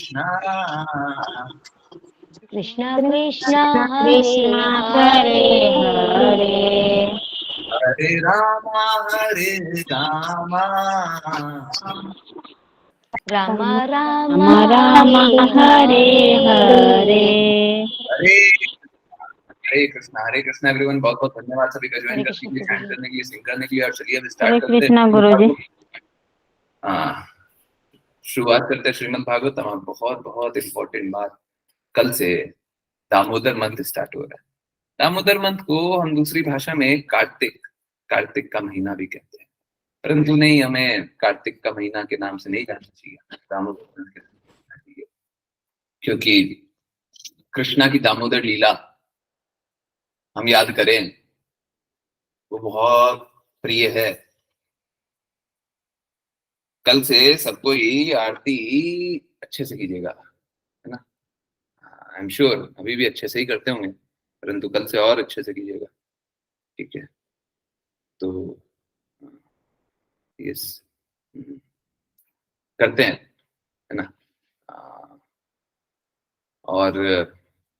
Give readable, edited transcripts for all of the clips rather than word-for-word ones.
Krishna Krishna Krishna Krishna Hare Hare Hare Hare Rama Ram Ram Ram Ram Hare Hare Hare Hare Hare Krishna everyone. बहुत बहुत धन्यवाद सभी का ज्वाइन हरे करने कृष्ण के लिए, प्रभु चैंट जी। करने के लिए, सिंग करने के लिए। और चलिए अब हरे स्टार्ट करते कृष्णा गुरु जी। हैं। शुरुआत करते हैं श्रीमद् भागवतम। और बहुत बहुत इम्पोर्टेंट बात, कल से दामोदर मंथ स्टार्ट हो रहा है। दामोदर मंथ को हम दूसरी भाषा में कार्तिक कार्तिक का महीना भी कहते हैं, परंतु नहीं, हमें कार्तिक का महीना के नाम से नहीं जानना चाहिए, दामोदर मंथ के नाम से जानना चाहिए। क्योंकि कृष्णा की दामोदर लीला हम याद करें, वो बहुत प्रिय है। कल से सबको ही आरती अच्छे से कीजिएगा, है ना। आई एम श्योर अभी भी अच्छे से ही करते होंगे, परंतु कल से और अच्छे से कीजिएगा, ठीक है। तो यस, करते हैं, है ना। और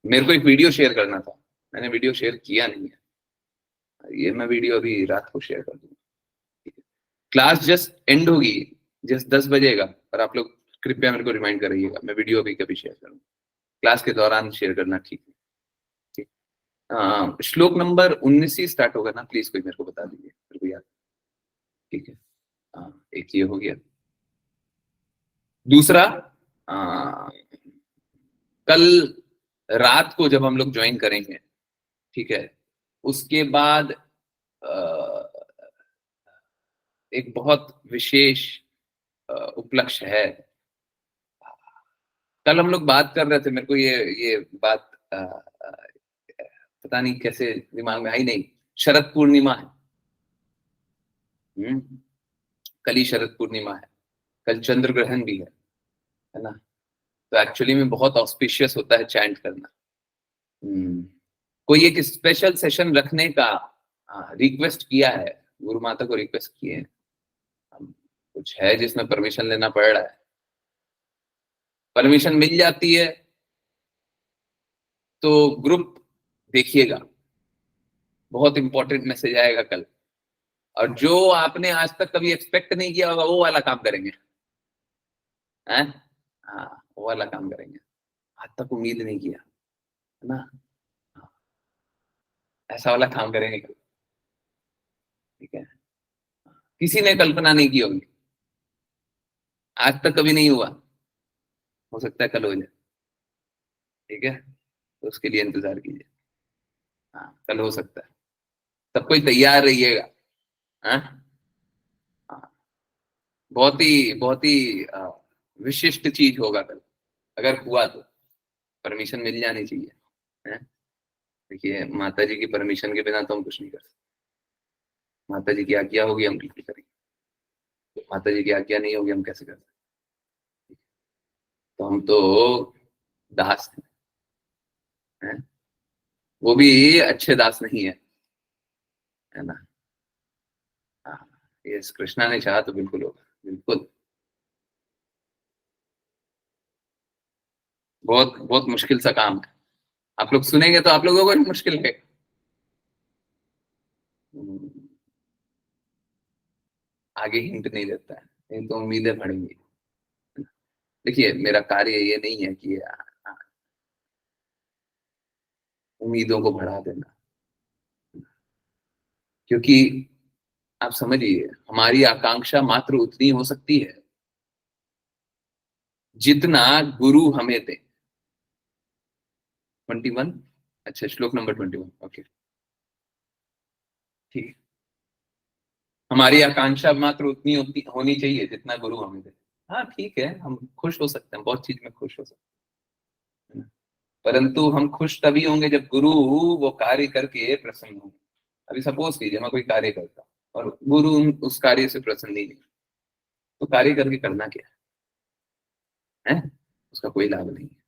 मेरे को एक वीडियो शेयर करना था, मैंने वीडियो शेयर किया नहीं है। ये मैं वीडियो अभी रात को शेयर कर दूंगा। क्लास जस्ट एंड होगी, जस्ट 10 बजेगा, और आप लोग कृपया मेरे को रिमाइंड करिएगा। मैं वीडियो अभी कभी शेयर करूंगा, क्लास के दौरान शेयर करना, ठीक है। ठीक। श्लोक नंबर 19 ही स्टार्ट होगा ना, प्लीज कोई मेरे को बता दीजिए, मेरे को याद। ठीक है। एक ये हो गया। दूसरा, आ, कल रात को जब हम लोग ज्वाइन करेंगे, ठीक है, उसके बाद एक बहुत विशेष उपलक्ष्य है। कल हम लोग बात कर रहे थे, मेरे को ये बात पता नहीं कैसे दिमाग में आई नहीं। शरद पूर्णिमा है। कल ही शरद पूर्णिमा है, कल चंद्र ग्रहण भी है ना। तो एक्चुअली में बहुत ऑस्पिशियस होता है चैंट करना। कोई एक स्पेशल सेशन रखने का रिक्वेस्ट किया है, गुरु माता को रिक्वेस्ट किए हैं। कुछ है जिसमें परमिशन लेना पड़ रहा है। परमिशन मिल जाती है तो ग्रुप देखिएगा, बहुत इंपॉर्टेंट मैसेज आएगा कल। और जो आपने आज तक कभी एक्सपेक्ट नहीं किया होगा, वो वाला काम करेंगे, हैं? हाँ, वो वाला काम करेंगे, आज तक उम्मीद नहीं किया, है ना। हाँ, ऐसा वाला काम करेंगे कल, ठीक है। किसी ने कल्पना नहीं की होगी, आज तक कभी नहीं हुआ, हो सकता है कल हो जाए, ठीक है। तो उसके लिए इंतजार कीजिए। हाँ, कल हो सकता है। सब कोई तैयार रहिएगा। हाँ, हाँ, बहुत ही विशिष्ट चीज होगा कल, अगर हुआ तो। परमिशन मिल जानी चाहिए, है। देखिए, माता जी की परमिशन के बिना तो हम कुछ नहीं कर सकते। माता जी की आज्ञा होगी हम बिल्कुल करेंगे, माता जी की आज्ञा नहीं होगी हम कैसे कर सकते। तो हम तो दास हैं, वो भी अच्छे दास नहीं है ना। हाँ, ये कृष्णा ने चाहा तो बिल्कुल होगा, बिल्कुल। बहुत बहुत मुश्किल सा काम है। आप लोग सुनेंगे तो आप लोगों को भी मुश्किल है। आगे हिंट नहीं देता है, नहीं तो उम्मीदें बढ़ेंगी। देखिए, मेरा कार्य ये नहीं है कि उम्मीदों को बढ़ा देना, क्योंकि आप समझिए, हमारी आकांक्षा मात्र उतनी हो सकती है जितना गुरु हमें दे। 21, अच्छा, श्लोक नंबर 21, ओके, ठीक है। हमारी आकांक्षा मात्र उतनी होनी चाहिए जितना गुरु हमें दे। हाँ, ठीक है, हम खुश हो सकते हैं, बहुत चीज में खुश हो सकते हैं, परंतु हम खुश तभी होंगे जब गुरु वो कार्य करके प्रसन्न हो। अभी सपोज कीजिए मैं कोई कार्य करता और गुरु उस कार्य से प्रसन्न नहीं है, तो कार्य करके करना क्या है? उसका कोई लाभ नहीं है,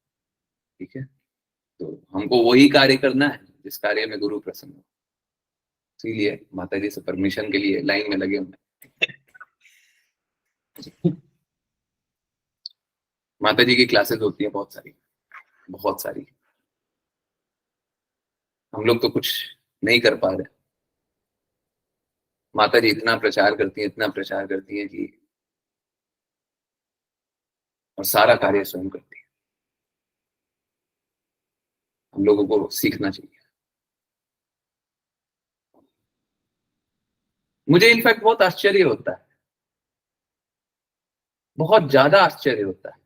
ठीक है। तो हमको वही कार्य करना है जिस कार्य में गुरु प्रसन्न हो। इसीलिए माता जी से परमिशन के लिए लाइन में लगे हुए। माता जी की क्लासेस होती है बहुत सारी, बहुत सारी। हम लोग तो कुछ नहीं कर पा रहे। माता जी इतना प्रचार करती है, इतना प्रचार करती है कि, और सारा कार्य स्वयं करती है। हम लोगों को सीखना चाहिए। मुझे इनफैक्ट बहुत आश्चर्य होता है, बहुत ज्यादा आश्चर्य होता है।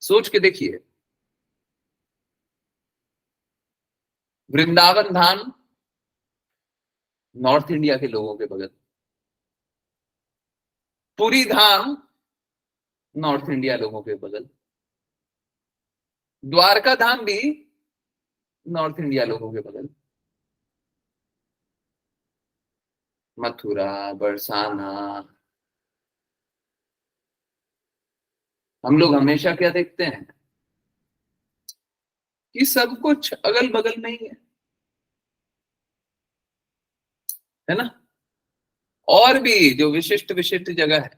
सोच के देखिए, वृंदावन धाम नॉर्थ इंडिया के लोगों के बगल, पुरी धाम नॉर्थ इंडिया लोगों के बगल, द्वारका धाम भी नॉर्थ इंडिया लोगों के बगल, मथुरा, बरसाना। हम लोग हमेशा क्या देखते हैं कि सब कुछ अगल बगल में ही है ना। और भी जो विशिष्ट विशिष्ट जगह है,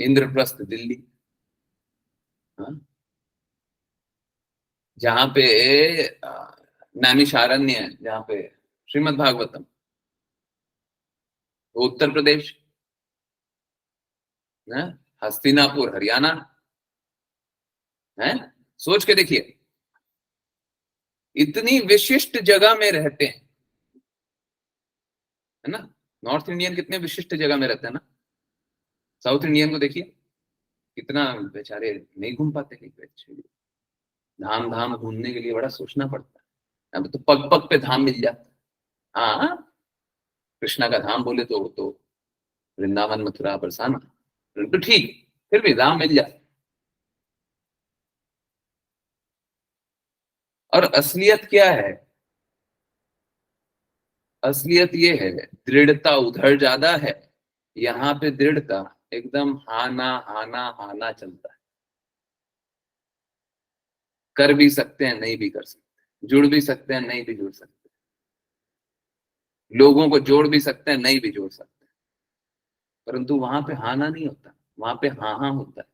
इंद्रप्रस्थ दिल्ली, हाँ? जहां पे नैमिषारण्य है, जहां पे श्रीमद् भागवतम, वो उत्तर प्रदेश है। हस्तिनापुर हरियाणा है। सोच के देखिए, इतनी विशिष्ट जगह में रहते हैं, है ना। नॉर्थ इंडियन कितने विशिष्ट जगह में रहते हैं ना। साउथ इंडियन को देखिए, कितना बेचारे नहीं घूम पाते कहीं पे। धाम धाम घूमने के लिए बड़ा सोचना पड़ता है। अब तो पग पग पे धाम मिल जाता है। हाँ, कृष्णा का धाम बोले तो वृंदावन, मथुरा, बरसाना तो ठीक, फिर भी धाम मिल जाता। और असलियत क्या है? असलियत ये है, दृढ़ता उधर ज्यादा है, यहाँ पे दृढ़ता एकदम हाना हाना हाना चलता है। कर भी सकते हैं, नहीं भी कर सकते, जुड़ भी सकते हैं, नहीं भी जुड़ सकते, लोगों को जोड़ भी सकते हैं, नहीं भी जोड़ सकते। परंतु वहां पे हाना नहीं होता, वहां पे हाँ हाँ होता है।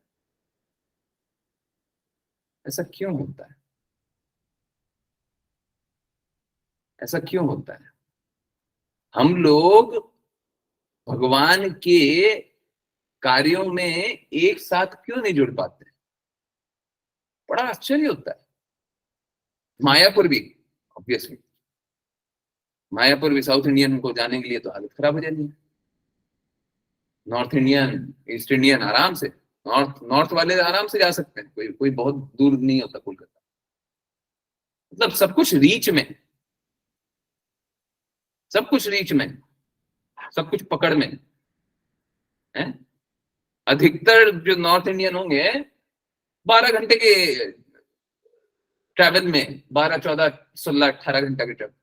ऐसा क्यों होता है? ऐसा क्यों होता है? हम लोग भगवान के कार्यों में एक साथ क्यों नहीं जुड़ पाते? बड़ा आश्चर्य होता है। मायापुर भी, ऑब्वियसली मायापुर भी साउथ इंडियन को जाने के लिए तो हालत खराब हो जाती है। नॉर्थ इंडियन, ईस्ट इंडियन आराम से, नॉर्थ नॉर्थ वाले आराम से जा सकते हैं, कोई कोई बहुत दूर नहीं होता कोलकाता। मतलब सब कुछ रीच में, सब कुछ रीच में, सब कुछ पकड़ में है। अधिकतर जो नॉर्थ इंडियन होंगे, 12 घंटे के ट्रैवल में, 12, 14, 16, 18 घंटा के ट्रैवल,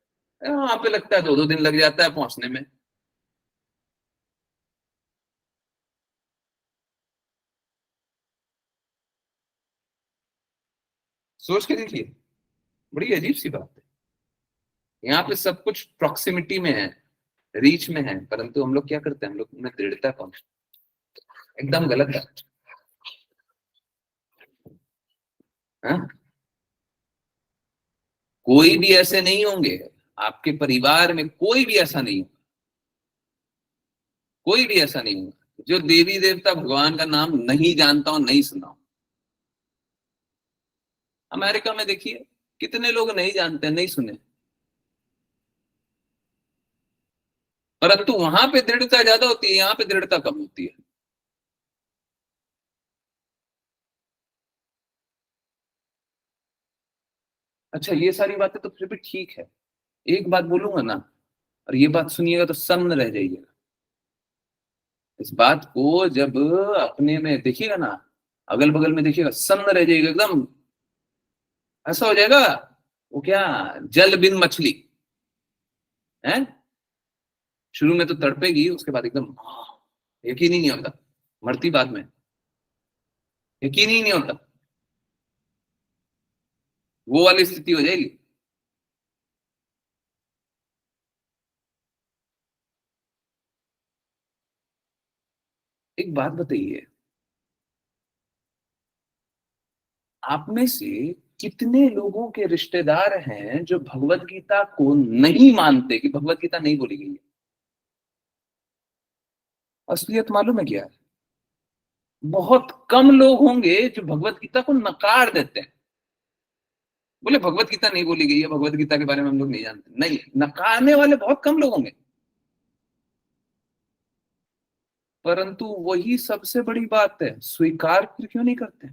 वहां पे लगता है 2-2 दिन लग जाता है पहुंचने में। सोच के देखिए, बड़ी अजीब सी बात है। यहाँ पे सब कुछ प्रॉक्सिमिटी में है, रीच में है, परंतु हम लोग क्या करते हैं, हम लोग में दृढ़ता कम। एकदम गलत है। हाँ? कोई भी ऐसे नहीं होंगे, आपके परिवार में कोई भी ऐसा नहीं होगा, कोई भी ऐसा नहीं होगा जो देवी देवता भगवान का नाम नहीं जानता हो, नहीं सुना हो। अमेरिका में देखिए, कितने लोग नहीं जानते, नहीं सुने, परंतु वहां पे दृढ़ता ज्यादा होती है, यहाँ पे दृढ़ता कम होती है। अच्छा, ये सारी बातें तो फिर भी ठीक है। एक बात बोलूंगा ना, और ये बात सुनिएगा तो सन्न रह जाइएगा। इस बात को जब अपने में देखिएगा ना, अगल बगल में देखिएगा, सन्न रह जाइएगा एकदम। ऐसा हो जाएगा, वो क्या, जल बिन मछली है। शुरू में तो तड़पेगी, उसके बाद एकदम यकीन ही नहीं होता, मरती बाद में, यकीन ही नहीं होता, वो वाली स्थिति हो जाएगी। एक बात बताइए, आप में से कितने लोगों के रिश्तेदार हैं जो भगवत गीता को नहीं मानते कि भगवत गीता नहीं बोली गई है? असलियत मालूम है क्या है? बहुत कम लोग होंगे जो भगवत गीता को नकार देते हैं, बोले भगवत गीता नहीं बोली गई है, भगवत गीता के बारे में हम लोग नहीं जानते। नहीं, नकारने वाले बहुत कम लोग होंगे, परंतु वही सबसे बड़ी बात है, स्वीकार फिर क्यों नहीं करते?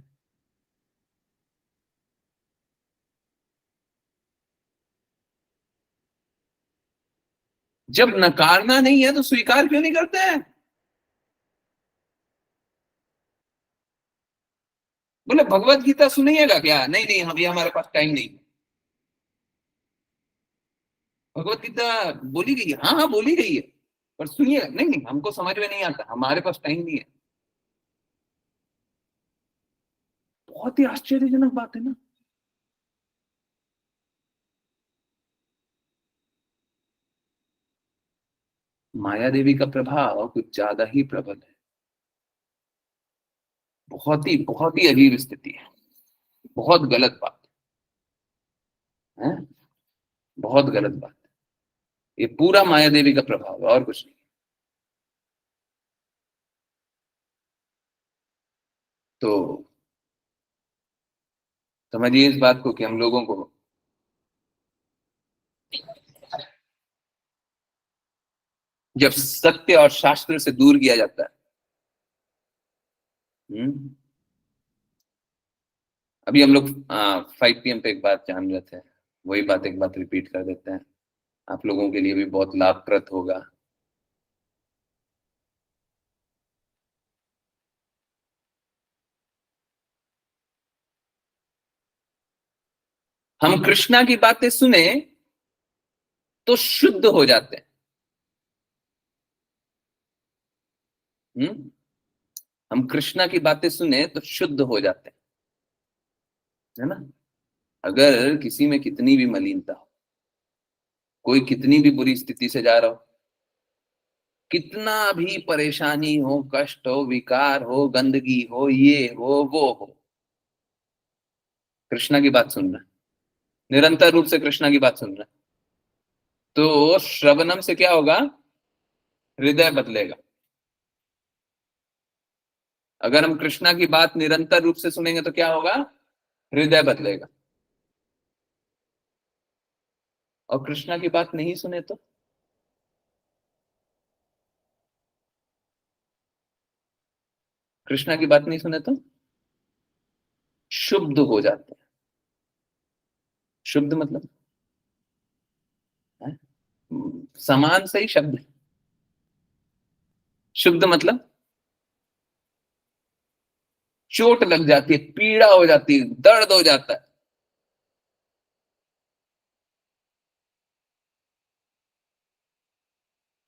जब नकारना नहीं है तो स्वीकार क्यों नहीं करते हैं? बोले भगवत गीता सुनिएगा क्या? नहीं नहीं, हम ये हमारे पास टाइम नहीं। भगवत गीता बोली गई है, हाँ हाँ बोली गई है, पर सुनिएगा, नहीं नहीं हमको समझ में नहीं आता, हमारे पास टाइम नहीं है। बहुत ही आश्चर्यजनक बात है ना। माया देवी का प्रभाव कुछ ज्यादा ही प्रबल है। बहुत ही अजीब स्थिति है, बहुत गलत बात है, बहुत गलत बात है। ये पूरा माया देवी का प्रभाव है और कुछ नहीं। तो समझिए इस बात को कि हम लोगों को जब सत्य और शास्त्र से दूर किया जाता है। अभी हम लोग 5 PM पे एक बात जान रहे थे, वही बात एक बात रिपीट कर देते हैं, आप लोगों के लिए भी बहुत लाभप्रद होगा। हम कृष्णा की बातें सुने तो शुद्ध हो जाते हैं। हम कृष्णा की बातें सुने तो शुद्ध हो जाते हैं, है ना। अगर किसी में कितनी भी मलिनता हो, कोई कितनी भी बुरी स्थिति से जा रहा हो, कितना भी परेशानी हो, कष्ट हो, विकार हो, गंदगी हो, ये हो वो हो, कृष्णा की बात सुन रहा है, निरंतर रूप से कृष्णा की बात सुन रहा है, तो श्रवणम से क्या होगा? हृदय बदलेगा। अगर हम कृष्णा की बात निरंतर रूप से सुनेंगे तो क्या होगा? हृदय बदलेगा। और कृष्णा की बात नहीं सुने तो कृष्णा की बात नहीं सुने तो शुद्ध हो जाते हैं। शुद्ध मतलब है? समान सही शब्द है। शुद्ध मतलब चोट लग जाती है, पीड़ा हो जाती है, दर्द हो जाता है।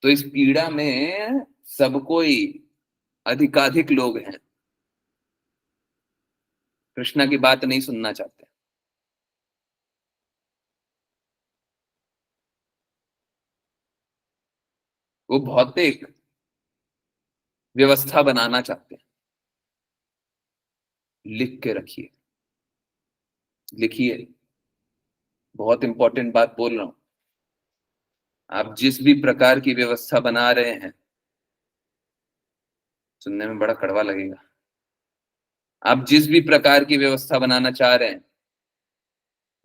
तो इस पीड़ा में सब कोई, अधिकाधिक लोग हैं कृष्णा की बात नहीं सुनना चाहते, वो भौतिक व्यवस्था बनाना चाहते हैं। लिख के रखिए, लिखिए, बहुत इंपॉर्टेंट बात बोल रहा हूं। आप जिस भी प्रकार की व्यवस्था बना रहे हैं, सुनने में बड़ा कड़वा लगेगा, आप जिस भी प्रकार की व्यवस्था बनाना चाह रहे हैं,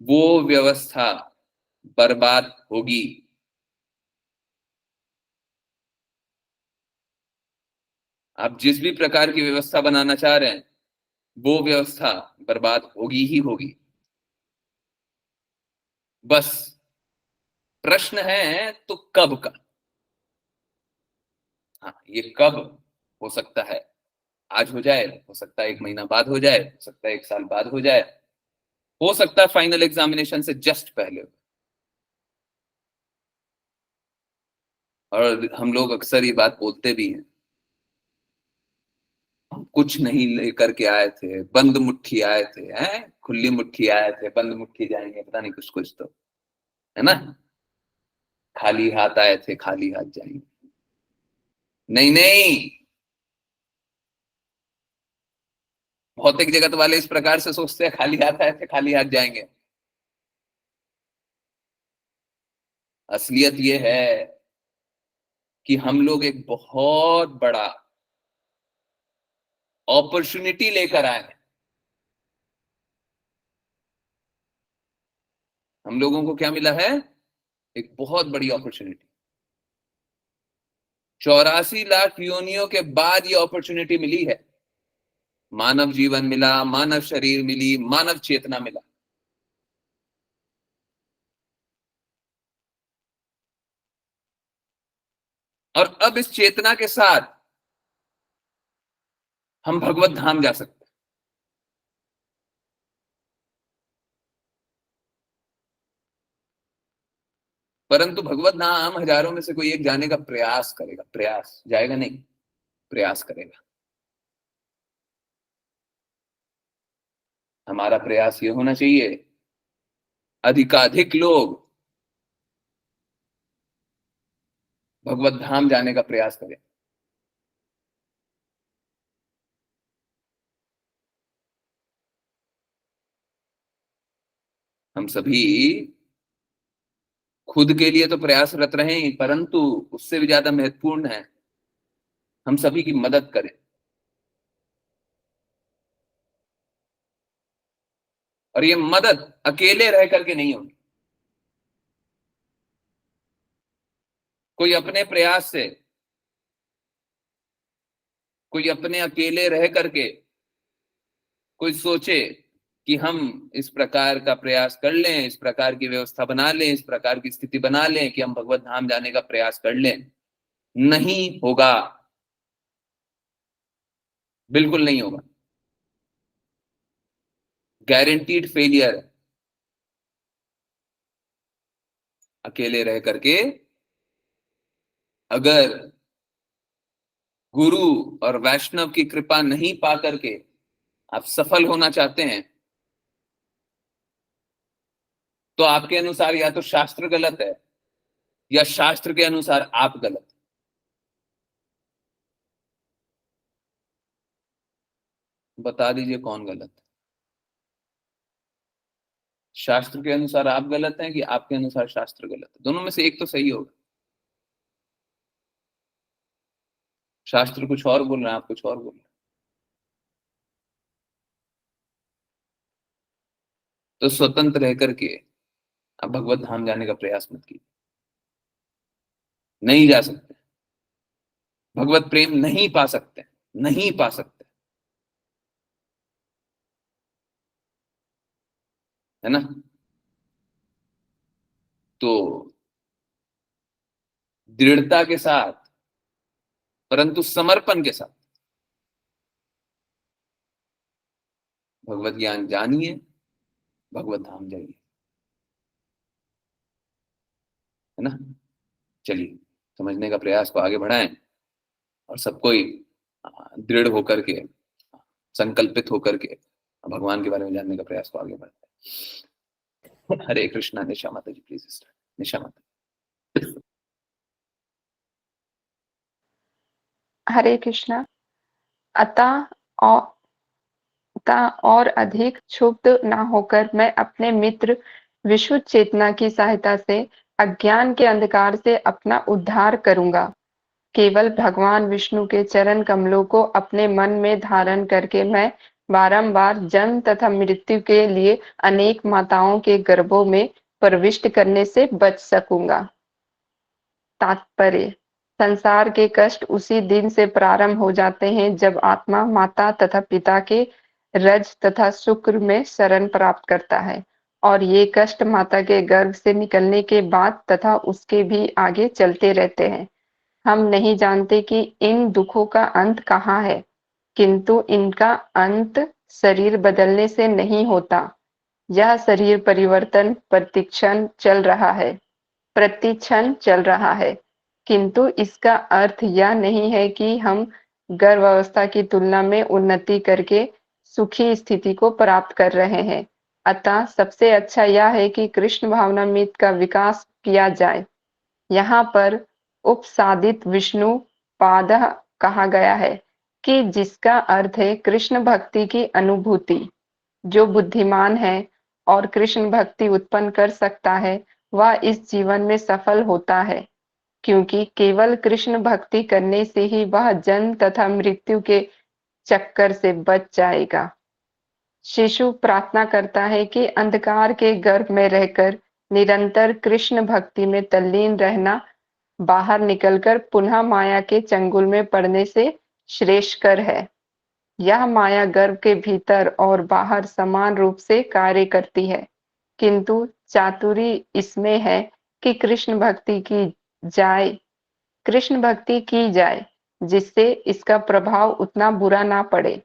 वो व्यवस्था बर्बाद होगी। आप जिस भी प्रकार की व्यवस्था बनाना चाह रहे हैं, वो व्यवस्था बर्बाद होगी ही होगी। बस प्रश्न है तो कब का। हाँ, ये कब हो सकता है? आज हो जाए, हो सकता है 1 महीना बाद हो जाए, हो सकता है 1 साल बाद हो जाए, हो सकता है फाइनल एग्जामिनेशन से जस्ट पहले हो। और हम लोग अक्सर ये बात बोलते भी हैं, हम कुछ नहीं लेकर के आए थे, बंद मुट्ठी आए थे, हैं, खुली मुट्ठी आए थे, बंद मुट्ठी जाएंगे, पता नहीं कुछ कुछ तो, है ना। खाली हाथ आए थे, खाली हाथ जाएंगे। नहीं नहीं, भौतिक जगत वाले इस प्रकार से सोचते हैं, खाली हाथ आए थे खाली हाथ जाएंगे। असलियत ये है कि हम लोग एक बहुत बड़ा अपॉर्चुनिटी लेकर आए हैं। हम लोगों को क्या मिला है? एक बहुत बड़ी अपॉर्चुनिटी। 84 लाख योनियों के बाद ये अपॉर्चुनिटी मिली है। मानव जीवन मिला, मानव शरीर मिली, मानव चेतना मिला। और अब इस चेतना के साथ हम भगवत धाम जा सकते हैं। परंतु भगवत धाम हजारों में से कोई एक जाने का प्रयास करेगा। प्रयास, जाएगा नहीं, प्रयास करेगा। हमारा प्रयास ये होना चाहिए अधिकाधिक लोग भगवत धाम जाने का प्रयास करें। हम सभी खुद के लिए तो प्रयासरत रहें, परंतु उससे भी ज्यादा महत्वपूर्ण है हम सभी की मदद करें। और ये मदद अकेले रह करके नहीं होगी। कोई अपने प्रयास से, कोई अपने अकेले रह करके कोई सोचे कि हम इस प्रकार का प्रयास कर लें, इस प्रकार की व्यवस्था बना लें, इस प्रकार की स्थिति बना लें कि हम भगवत धाम जाने का प्रयास कर लें, नहीं होगा। बिल्कुल नहीं होगा। Guaranteed failure. अकेले रह करके अगर गुरु और वैष्णव की कृपा नहीं पा करके आप सफल होना चाहते हैं, तो आपके अनुसार या तो शास्त्र गलत है या शास्त्र के अनुसार आप गलत। बता दीजिए कौन गलत है? शास्त्र के अनुसार आप गलत हैं कि आपके अनुसार शास्त्र गलत है? दोनों में से एक तो सही होगा। शास्त्र कुछ और बोल रहे हैं, आप कुछ और बोल रहे हैं। तो स्वतंत्र रह करके आप भगवत धाम जाने का प्रयास मत कीजिए। नहीं जा सकते, भगवत प्रेम नहीं पा सकते, नहीं पा सकते, है ना? तो दृढ़ता के साथ, परंतु समर्पण के साथ भगवत ज्ञान जानिए, भगवत धाम जाइए, है ना? चलिए, समझने का प्रयास को आगे बढ़ाएं और सबको दृढ़ होकर के, संकल्पित होकर के भगवान के बारे में जानने का प्रयास को आगे बढ़ाएं। हरे कृष्णा। निशा माता जी प्लीज। निशा माता। हरे कृष्णा। अतः और और अधिक क्षुब्ध न होकर मैं अपने मित्र विशुद्ध चेतना की सहायता से अज्ञान के अंधकार से अपना उद्धार करूंगा। केवल भगवान विष्णु के चरण कमलों को अपने मन में धारण करके मैं बारंबार जन्म तथा मृत्यु के लिए अनेक माताओं के गर्भों में प्रविष्ट करने से बच सकूंगा। तात्पर्य: संसार के कष्ट उसी दिन से प्रारंभ हो जाते हैं जब आत्मा माता तथा पिता के रज तथा शुक्र में शरण प्राप्त करता है, और ये कष्ट माता के गर्भ से निकलने के बाद तथा उसके भी आगे चलते रहते हैं। हम नहीं जानते कि इन दुखों का अंत कहाँ है, किंतु इनका अंत शरीर बदलने से नहीं होता। यह शरीर परिवर्तन प्रतिक्षण चल रहा है, प्रतिक्षण चल रहा है, किंतु इसका अर्थ यह नहीं है कि हम गर्भावस्था की तुलना में उन्नति करके सुखी स्थिति को प्राप्त कर रहे हैं। अतः सबसे अच्छा यह है कि कृष्ण भावनामृत का विकास किया जाए। यहाँ पर उपसादित विष्णु पादः कहा गया है, कि जिसका अर्थ है कृष्ण भक्ति की अनुभूति। जो बुद्धिमान है और कृष्ण भक्ति उत्पन्न कर सकता है वह इस जीवन में सफल होता है, क्योंकि केवल कृष्ण भक्ति करने से ही वह जन्म तथा मृत्यु के चक्कर से बच जाएगा। शिशु प्रार्थना करता है कि अंधकार के गर्भ में रहकर निरंतर कृष्ण भक्ति में तल्लीन रहना बाहर निकलकर पुनः माया के चंगुल में पड़ने से श्रेष्ठकर है। यह माया गर्भ के भीतर और बाहर समान रूप से कार्य करती है, किंतु चातुरी इसमें है कि कृष्ण भक्ति की जाए जिससे इसका प्रभाव उतना बुरा ना पड़े।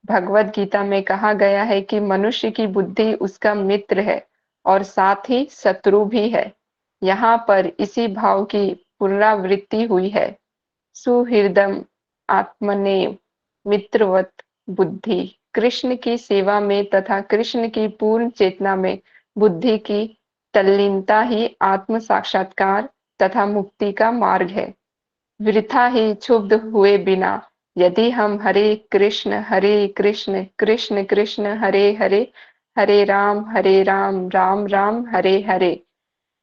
भगवद गीता में कहा गया है कि मनुष्य की बुद्धि उसका मित्र है और साथ ही शत्रु भी है। यहाँ पर इसी भाव की पुनरावृत्ति हुई है। सुहृदम आत्मनेव मित्रवत बुद्धि। कृष्ण की सेवा में तथा कृष्ण की पूर्ण चेतना में बुद्धि की तल्लीनता ही आत्म साक्षात्कार तथा मुक्ति का मार्ग है। वृथा ही क्षुब्ध हुए बिना यदि हम हरे कृष्ण कृष्ण कृष्ण हरे हरे, हरे राम राम राम हरे हरे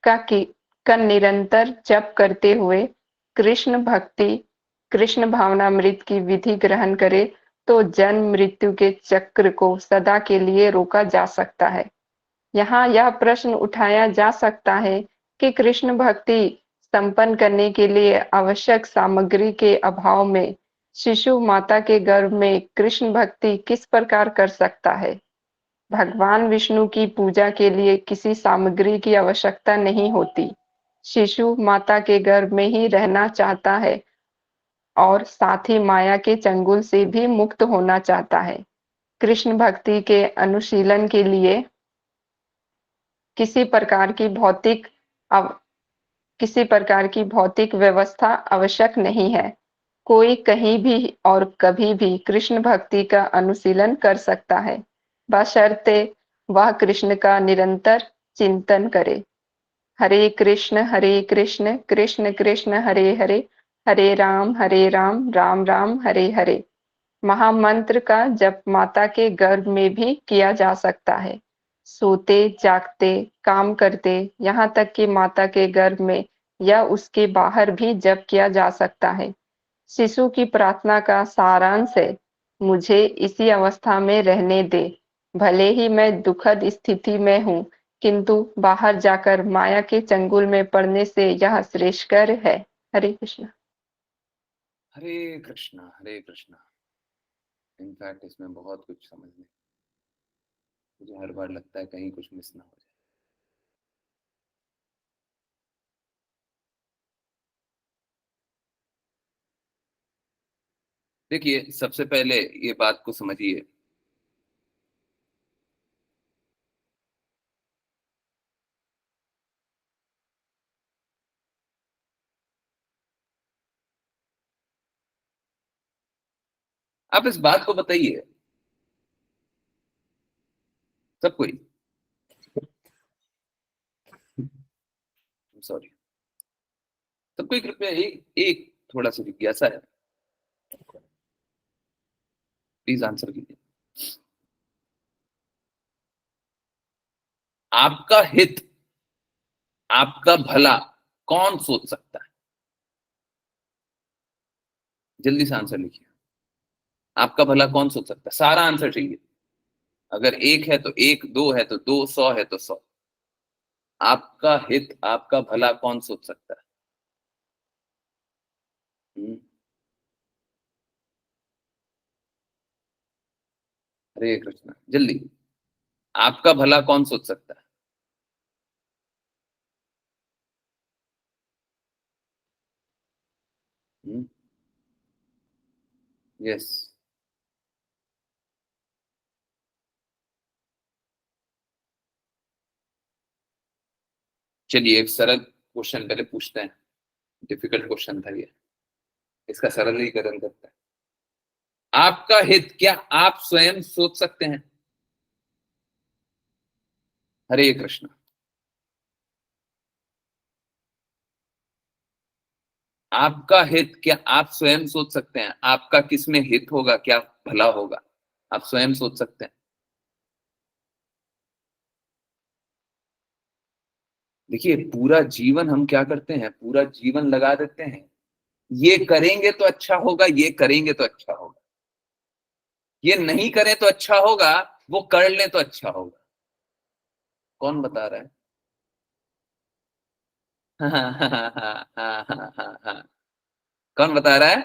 का निरंतर जप करते हुए कृष्ण भावनामृत की विधि ग्रहण करे तो जन्म मृत्यु के चक्र को सदा के लिए रोका जा सकता है। यहाँ यह प्रश्न उठाया जा सकता है कि कृष्ण भक्ति संपन्न करने के लिए आवश्यक सामग्री के अभाव में शिशु माता के गर्भ में कृष्ण भक्ति किस प्रकार कर सकता है। भगवान विष्णु की पूजा के लिए किसी सामग्री की आवश्यकता नहीं होती। शिशु माता के गर्भ में ही रहना चाहता है और साथ ही माया के चंगुल से भी मुक्त होना चाहता है। कृष्ण भक्ति के अनुशीलन के लिए किसी प्रकार की भौतिक व्यवस्था आवश्यक नहीं है। कोई कहीं भी और कभी भी कृष्ण भक्ति का अनुशीलन कर सकता है, बशर्ते वह कृष्ण का निरंतर चिंतन करे। हरे कृष्ण कृष्ण कृष्ण हरे हरे, हरे राम राम राम हरे हरे। महामंत्र का जप माता के गर्भ में भी किया जा सकता है। सोते जागते काम करते यहाँ तक कि माता के गर्भ में या उसके बाहर भी जप किया जा सकता है। शिशु की प्रार्थना का सारांश है, मुझे इसी अवस्था में रहने दे, भले ही मैं दुखद स्थिति में हूँ, किंतु बाहर जाकर माया के चंगुल में पड़ने से यह श्रेष्ठकर है। हरे कृष्ण। हरे कृष्णा हरे कृष्णा। इनफैक्ट इसमें बहुत कुछ समझने, मुझे हर बार लगता है कहीं कुछ मिस ना हो जाए। देखिए, सबसे पहले ये बात को समझिए, आप इस बात को बताइए सब कोई, सॉरी, सब कोई कृपया एक थोड़ा सा जिज्ञासा है, प्लीज आंसर कीजिए। आपका हित, आपका भला कौन सोच सकता है? जल्दी से आंसर लिखिए। आपका भला कौन सोच सकता है? सारा आंसर चाहिए। अगर एक है तो एक, दो है तो दो, 100 है तो 100। आपका हित, आपका भला कौन सोच सकता है? हरे कृष्णा, जल्दी। आपका भला कौन सोच सकता है? यस। चलिए एक सरल क्वेश्चन पहले पूछते हैं। डिफिकल्ट क्वेश्चन था ये, इसका सरलीकरण करते हैं। आपका हित क्या आप स्वयं सोच सकते हैं? हरे कृष्ण। आपका हित क्या आप स्वयं सोच सकते हैं? आपका किसमें हित होगा, क्या भला होगा, आप स्वयं सोच सकते हैं। देखिए पूरा जीवन हम क्या करते हैं, पूरा जीवन लगा देते हैं, ये करेंगे तो अच्छा होगा, ये करेंगे तो अच्छा होगा, ये नहीं करें तो अच्छा होगा, वो कर लें तो अच्छा होगा। कौन बता रहा है? हाँ हाँ हाँ हाँ हाँ हाँ हाँ हाँ। कौन बता रहा है?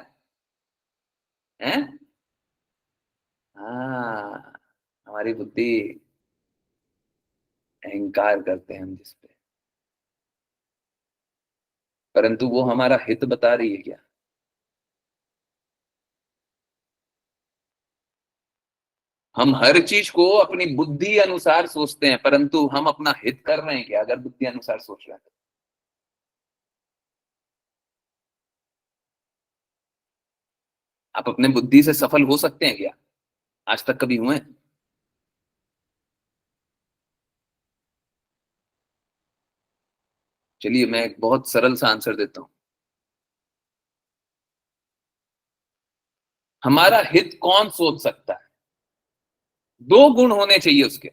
हैं? हाँ, हमारी बुद्धि, अहंकार करते हैं हम जिस पे, परंतु वो हमारा हित बता रही है क्या? हम हर चीज को अपनी बुद्धि अनुसार सोचते हैं, परंतु हम अपना हित कर रहे हैं क्या अगर बुद्धि अनुसार सोच रहे हैं तो? आप अपने बुद्धि से सफल हो सकते हैं क्या? आज तक कभी हुए हैं? चलिए मैं एक बहुत सरल सा आंसर देता हूं। हमारा हित कौन सोच सकता है? दो गुण होने चाहिए उसके।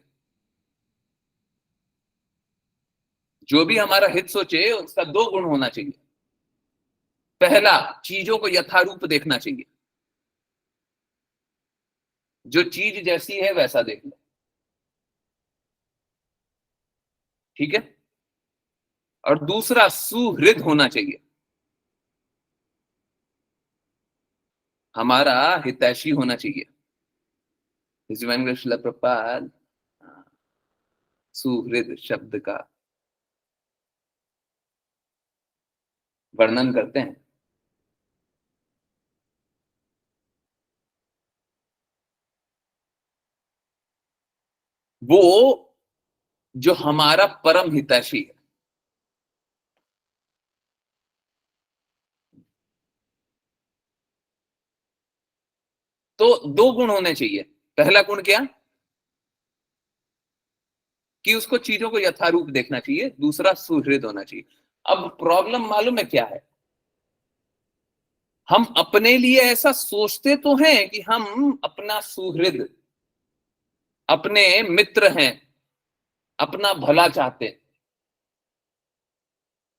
जो भी हमारा हित सोचे उसका दो गुण होना चाहिए। पहला, चीजों को यथारूप देखना चाहिए, जो चीज जैसी है वैसा देख लो। ठीक है। और दूसरा, सुहृद होना चाहिए, हमारा हितैषी होना चाहिए। शिला प्रपात सुहृद शब्द का वर्णन करते हैं। वो जो हमारा परम हितैषी है। तो दो गुण होने चाहिए। पहला गुण क्या? कि उसको चीजों को यथारूप देखना चाहिए। दूसरा, सुहृद होना चाहिए। अब प्रॉब्लम मालूम है क्या है? हम अपने लिए ऐसा सोचते तो हैं कि हम अपना सुहृद, अपने मित्र हैं, अपना भला चाहते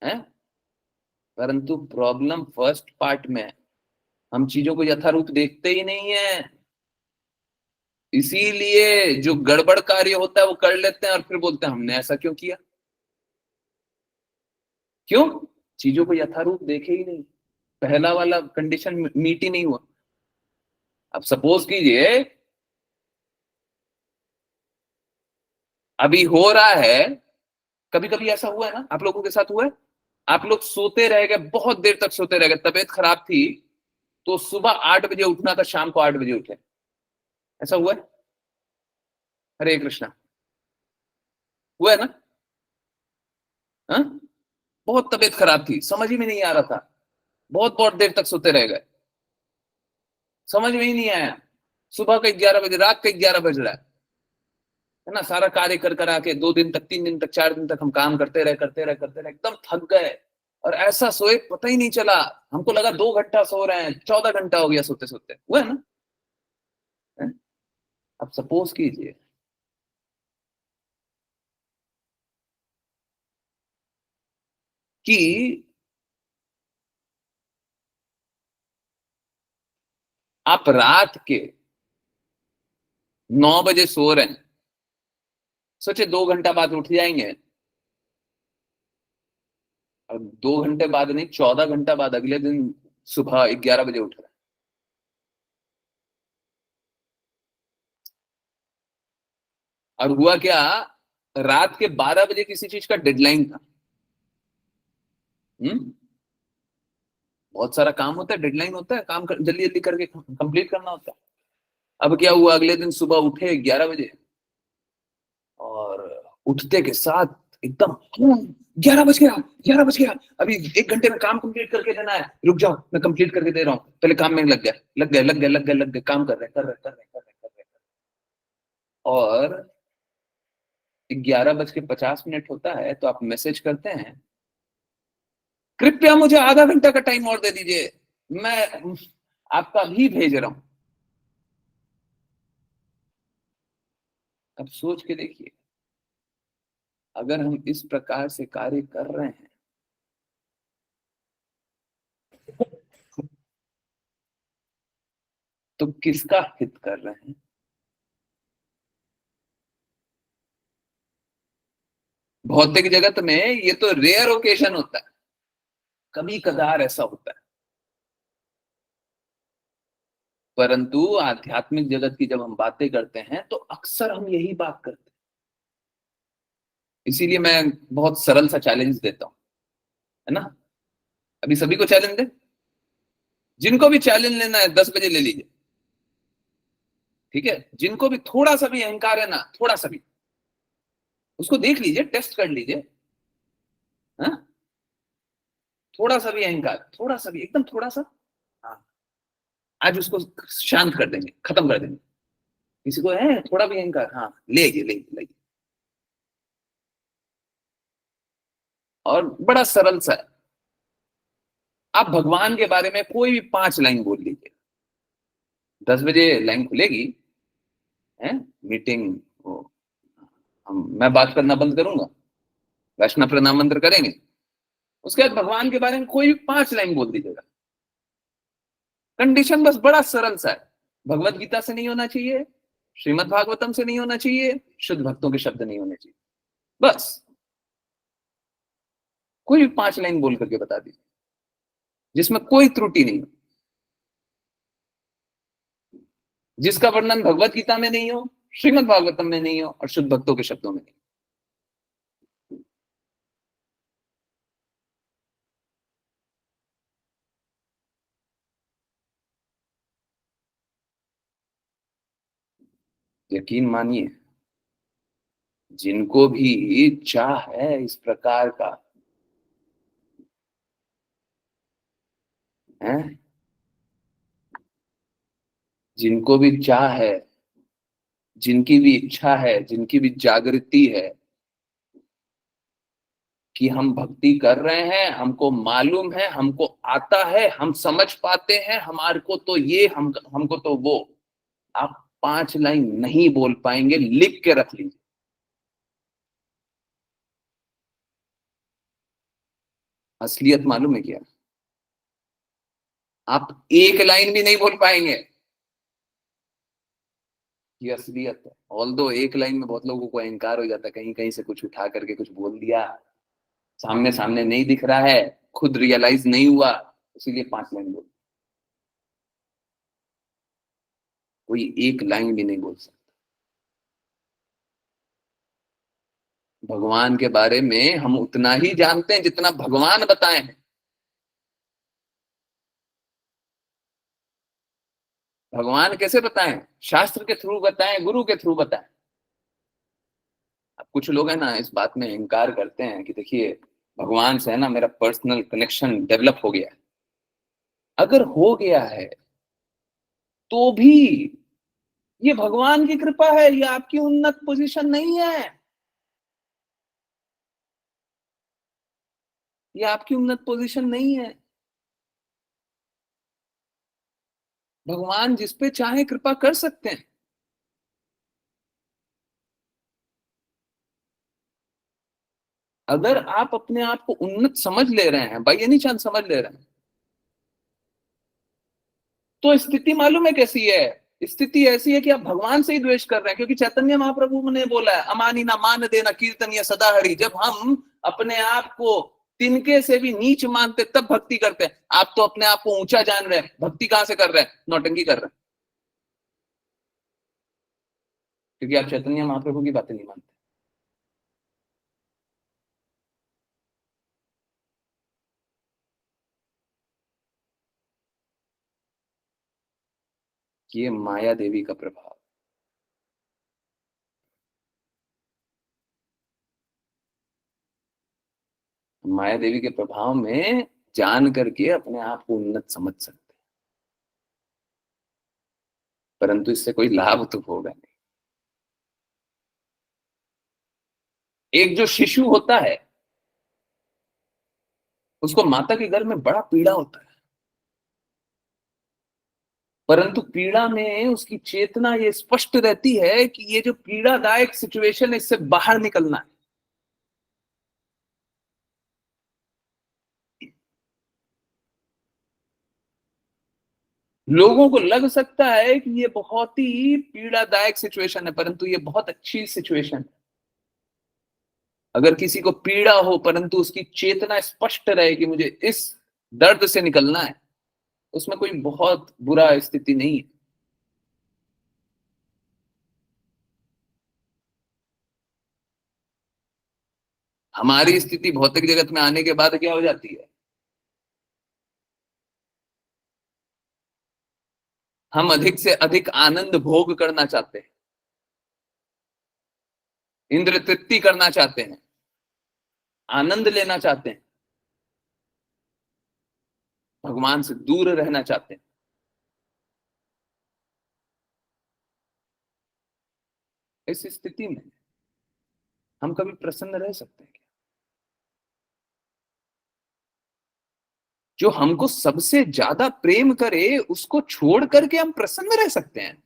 हैं, परंतु प्रॉब्लम फर्स्ट पार्ट में है। हम चीजों को यथारूप देखते ही नहीं है, इसीलिए जो गड़बड़ कार्य होता है वो कर लेते हैं और फिर बोलते हैं हमने ऐसा क्यों किया। क्यों? चीजों को यथारूप देखे ही नहीं, पहला वाला कंडीशन मीट ही नहीं हुआ। अब सपोज कीजिए अभी हो रहा है, कभी कभी ऐसा हुआ है ना, आप लोगों के साथ हुआ है, आप लोग सोते रह गए, बहुत देर तक सोते रह गए, तबीयत खराब थी, तो सुबह 8 बजे उठना था, शाम को 8 बजे उठे। ऐसा हुआ है? हरे कृष्णा। हुआ है ना? हाँ? बहुत तबीयत खराब थी, समझ ही में नहीं आ रहा था, बहुत बहुत देर तक सोते रह गए, समझ में ही नहीं आया, सुबह के 11 बजे, रात के 11 बज रहा है ना, सारा कार्य कर कर आके 2 दिन तक, 3 दिन तक, 4 दिन तक हम काम करते रहे एकदम थक गए, और ऐसा सोए पता ही नहीं चला, हमको लगा 2 घंटा सो रहे हैं, 14 घंटा हो गया सोते सोते। हुआ है ना? हैं? अब सपोज कीजिए कि आप रात के 9 बजे सो रहे हैं, सोचे 2 घंटा बाद उठ जाएंगे, और 2 घंटे बाद नहीं, 14 घंटा बाद अगले दिन सुबह 11 बजे उठ रहे हैं। और हुआ क्या, रात के 12 बजे किसी चीज का डेडलाइन था। बहुत सारा काम होता है, डेडलाइन होता है, काम जल्दी जल्दी करके कंप्लीट करना होता है। अब क्या हुआ, अगले दिन सुबह उठे 11 बजे, और उठते के साथ एकदम 11 बज गया, 11 बज गया, अभी 1 घंटे में काम कंप्लीट करके देना है, रुक जाओ मैं कंप्लीट करके दे रहा हूँ, पहले काम में लग गए, काम कर रहे, और 11 बज के 50 मिनट होता है तो आप मैसेज करते हैं कृपया मुझे आधा घंटा का टाइम और दे दीजिए, मैं आपका भी भेज रहा हूं। अब सोच के देखिए, अगर हम इस प्रकार से कार्य कर रहे हैं तो किसका हित कर रहे हैं? भौतिक जगत में ये तो रेयर ओकेजन होता है, कभी कदार ऐसा होता है, परंतु आध्यात्मिक जगत की जब हम बातें करते हैं तो अक्सर हम यही बात करते हैं। इसीलिए मैं बहुत सरल सा चैलेंज देता हूं, है ना? अभी सभी को चैलेंज दे, जिनको भी चैलेंज लेना है 10 बजे ले लीजिए, ठीक है? जिनको भी थोड़ा सा भी अहंकार है ना, थोड़ा सा भी, उसको देख लीजिए, टेस्ट कर लीजिए। हाँ, थोड़ा सा भी अहंकार, थोड़ा सा भी, एकदम थोड़ा सा, हाँ, आज उसको शांत कर देंगे, खत्म कर देंगे। किसी को है थोड़ा भी अहंकार, हाँ, ले। और बड़ा सरल सा है, आप भगवान के बारे में कोई भी 5 लाइन बोल लीजिए, 10 बजे लाइन खुलेगी, है मीटिंग, मैं बात करना बंद करूंगा, वैष्णव प्रणाम मंत्र करेंगे, उसके बाद भगवान के बारे में कोई भी 5 लाइन बोल दीजिएगा। कंडीशन बस बड़ा सरल सा है, भगवत गीता से नहीं होना चाहिए, श्रीमद् भागवतम से नहीं होना चाहिए, शुद्ध भक्तों के शब्द नहीं होने चाहिए, बस कोई भी 5 लाइन बोल करके बता दीजिए जिसमें कोई त्रुटि नहीं हो, जिसका वर्णन भगवत गीता में नहीं हो, श्रीमद् भागवतम में नहीं हो और शुद्ध भक्तों के शब्दों में नहीं। यकीन मानिए, जिनको भी चाह है इस प्रकार का, है, जिनको भी चाह है, जिनकी भी इच्छा है, जिनकी भी जागृति है कि हम भक्ति कर रहे हैं, हमको मालूम है, हमको आता है, हम समझ पाते हैं, हमारे को तो ये, हमको तो वो, आप 5 लाइन नहीं बोल पाएंगे, लिख के रख लीजिए। असलियत मालूम है क्या? आप 1 लाइन भी नहीं बोल पाएंगे, ये असलियत है। ऑल्दो 1 लाइन में बहुत लोगों को अहंकार हो जाता है, कहीं कहीं से कुछ उठा करके कुछ बोल दिया, सामने सामने नहीं दिख रहा है, खुद रियलाइज नहीं हुआ, इसीलिए 5 लाइन बोल, कोई 1 लाइन भी नहीं बोल सकता। भगवान के बारे में हम उतना ही जानते हैं जितना भगवान बताए हैं। भगवान कैसे बताएं? शास्त्र के थ्रू बताएं, गुरु के थ्रू बताएं। अब कुछ लोग है ना, इस बात में इनकार करते हैं कि देखिए, भगवान से है ना मेरा पर्सनल कनेक्शन डेवलप हो गया है। अगर हो गया है तो भी ये भगवान की कृपा है, ये आपकी उन्नत पोजीशन नहीं है, ये आपकी उन्नत पोजीशन नहीं है। भगवान जिस पे चाहे कृपा कर सकते हैं। अगर आप अपने आप को उन्नत समझ ले रहे हैं, बाई एनी चांस समझ ले रहे हैं, तो स्थिति मालूम है कैसी है? स्थिति ऐसी है कि आप भगवान से ही द्वेष कर रहे हैं, क्योंकि चैतन्य महाप्रभु ने बोला है, अमानी ना मान देना कीर्तनीय सदा हरि। जब हम अपने आप को तिनके से भी नीच मानते तब भक्ति करते हैं। आप तो अपने आप को ऊंचा जान रहे हैं, भक्ति कहां से कर रहे हैं? नौटंकी कर रहे हैं, क्योंकि आप चैतन्य महाप्रभु की बातें नहीं मानते। ये माया देवी का प्रभाव, माया देवी के प्रभाव में जान करके अपने आप को उन्नत समझ सकते हैं, परंतु इससे कोई लाभ तो होगा नहीं। एक जो शिशु होता है उसको माता के गर्भ में बड़ा पीड़ा होता है, परंतु पीड़ा में उसकी चेतना ये स्पष्ट रहती है कि ये जो पीड़ादायक सिचुएशन है इससे बाहर निकलना है। लोगों को लग सकता है कि ये बहुत ही पीड़ादायक सिचुएशन है, परंतु ये बहुत अच्छी सिचुएशन है। अगर किसी को पीड़ा हो परंतु उसकी चेतना स्पष्ट रहे कि मुझे इस दर्द से निकलना है, उसमें कोई बहुत बुरा स्थिति नहीं है। हमारी स्थिति भौतिक जगत में आने के बाद क्या हो जाती है, हम अधिक से अधिक आनंद भोग करना चाहते हैं, इंद्र तृप्ति करना चाहते हैं, आनंद लेना चाहते हैं, भगवान से दूर रहना चाहते हैं। इस स्थिति में हम कभी प्रसन्न रह सकते हैं क्या? जो हमको सबसे ज्यादा प्रेम करे उसको छोड़ करके हम प्रसन्न रह सकते हैं?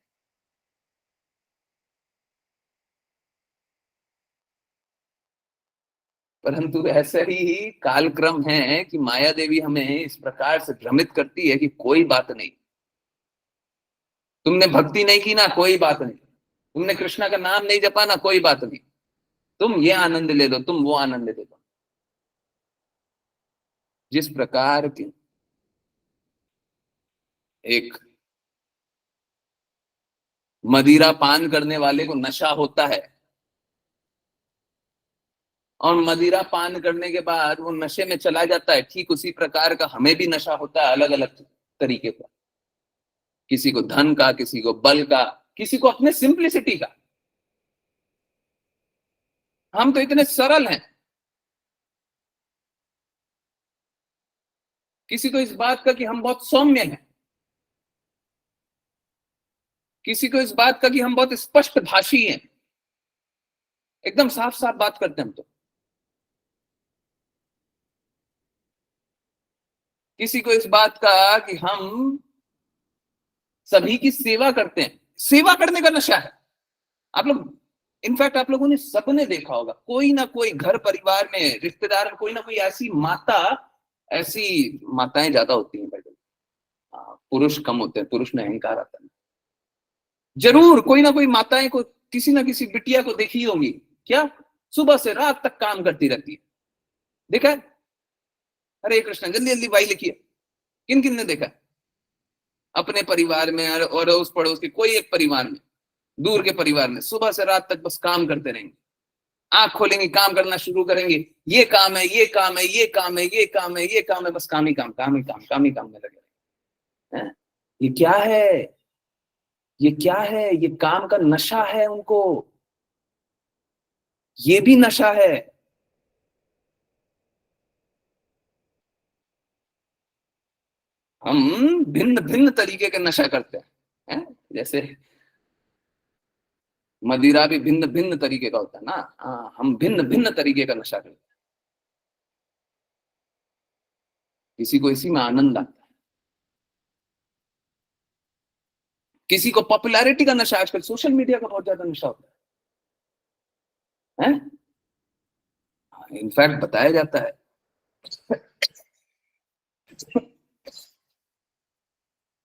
परंतु ऐसा ही कालक्रम है कि माया देवी हमें इस प्रकार से भ्रमित करती है कि कोई बात नहीं, तुमने भक्ति नहीं की ना, कोई बात नहीं, तुमने कृष्णा का नाम नहीं जपा ना, कोई बात नहीं, तुम ये आनंद ले लो, तुम वो आनंद ले लो। जिस प्रकार की एक मदिरा पान करने वाले को नशा होता है और मदिरा पान करने के बाद वो नशे में चला जाता है, ठीक उसी प्रकार का हमें भी नशा होता है, अलग अलग तरीके का। किसी को धन का, किसी को बल का, किसी को अपने सिंप्लिसिटी का। हम तो इतने सरल हैं। किसी को इस बात का कि हम बहुत सौम्य हैं, किसी को इस बात का कि हम बहुत स्पष्ट भाषी हैं, एकदम साफ साफ बात करते हैं हम तो। किसी को इस बात का कि हम सभी की सेवा करते हैं, सेवा करने का नशा है। आप लोग, इनफैक्ट आप लोगों ने सबने देखा होगा, कोई ना कोई घर परिवार में, रिश्तेदार में कोई ना कोई ऐसी माता, ऐसी माताएं ज्यादा होती हैं, पुरुष कम होते हैं, पुरुष में अहंकार आता है। जरूर कोई ना कोई माताएं को, किसी ना किसी बिटिया को देखी होगी, क्या सुबह से रात तक काम करती रहती है, देखा है? हरे कृष्ण, जल्दी जल्दी भाई लिखिए, किन किन ने देखा है? अपने परिवार में और उस पड़ोस के कोई एक परिवार में, दूर के परिवार में, सुबह से रात तक बस काम करते रहेंगे, आंख खोलेंगे काम करना शुरू करेंगे, ये काम है, ये काम है, ये काम है, ये काम है, ये काम है, बस काम ही काम, काम ही काम, काम ही काम में लगे हैं। ये क्या है? ये क्या है? ये काम का नशा है उनको, ये भी नशा है। हम भिन्न भिन्न तरीके का नशा करते हैं, जैसे मदिरा भी भिन्न भिन्न तरीके का होता है ना। हाँ, हम भिन्न भिन्न तरीके का नशा करते हैं। किसी को इसी में आनंद आता है, किसी को पॉपुलैरिटी का नशा, आजकल सोशल मीडिया का बहुत ज्यादा नशा होता है। इनफैक्ट बताया जाता है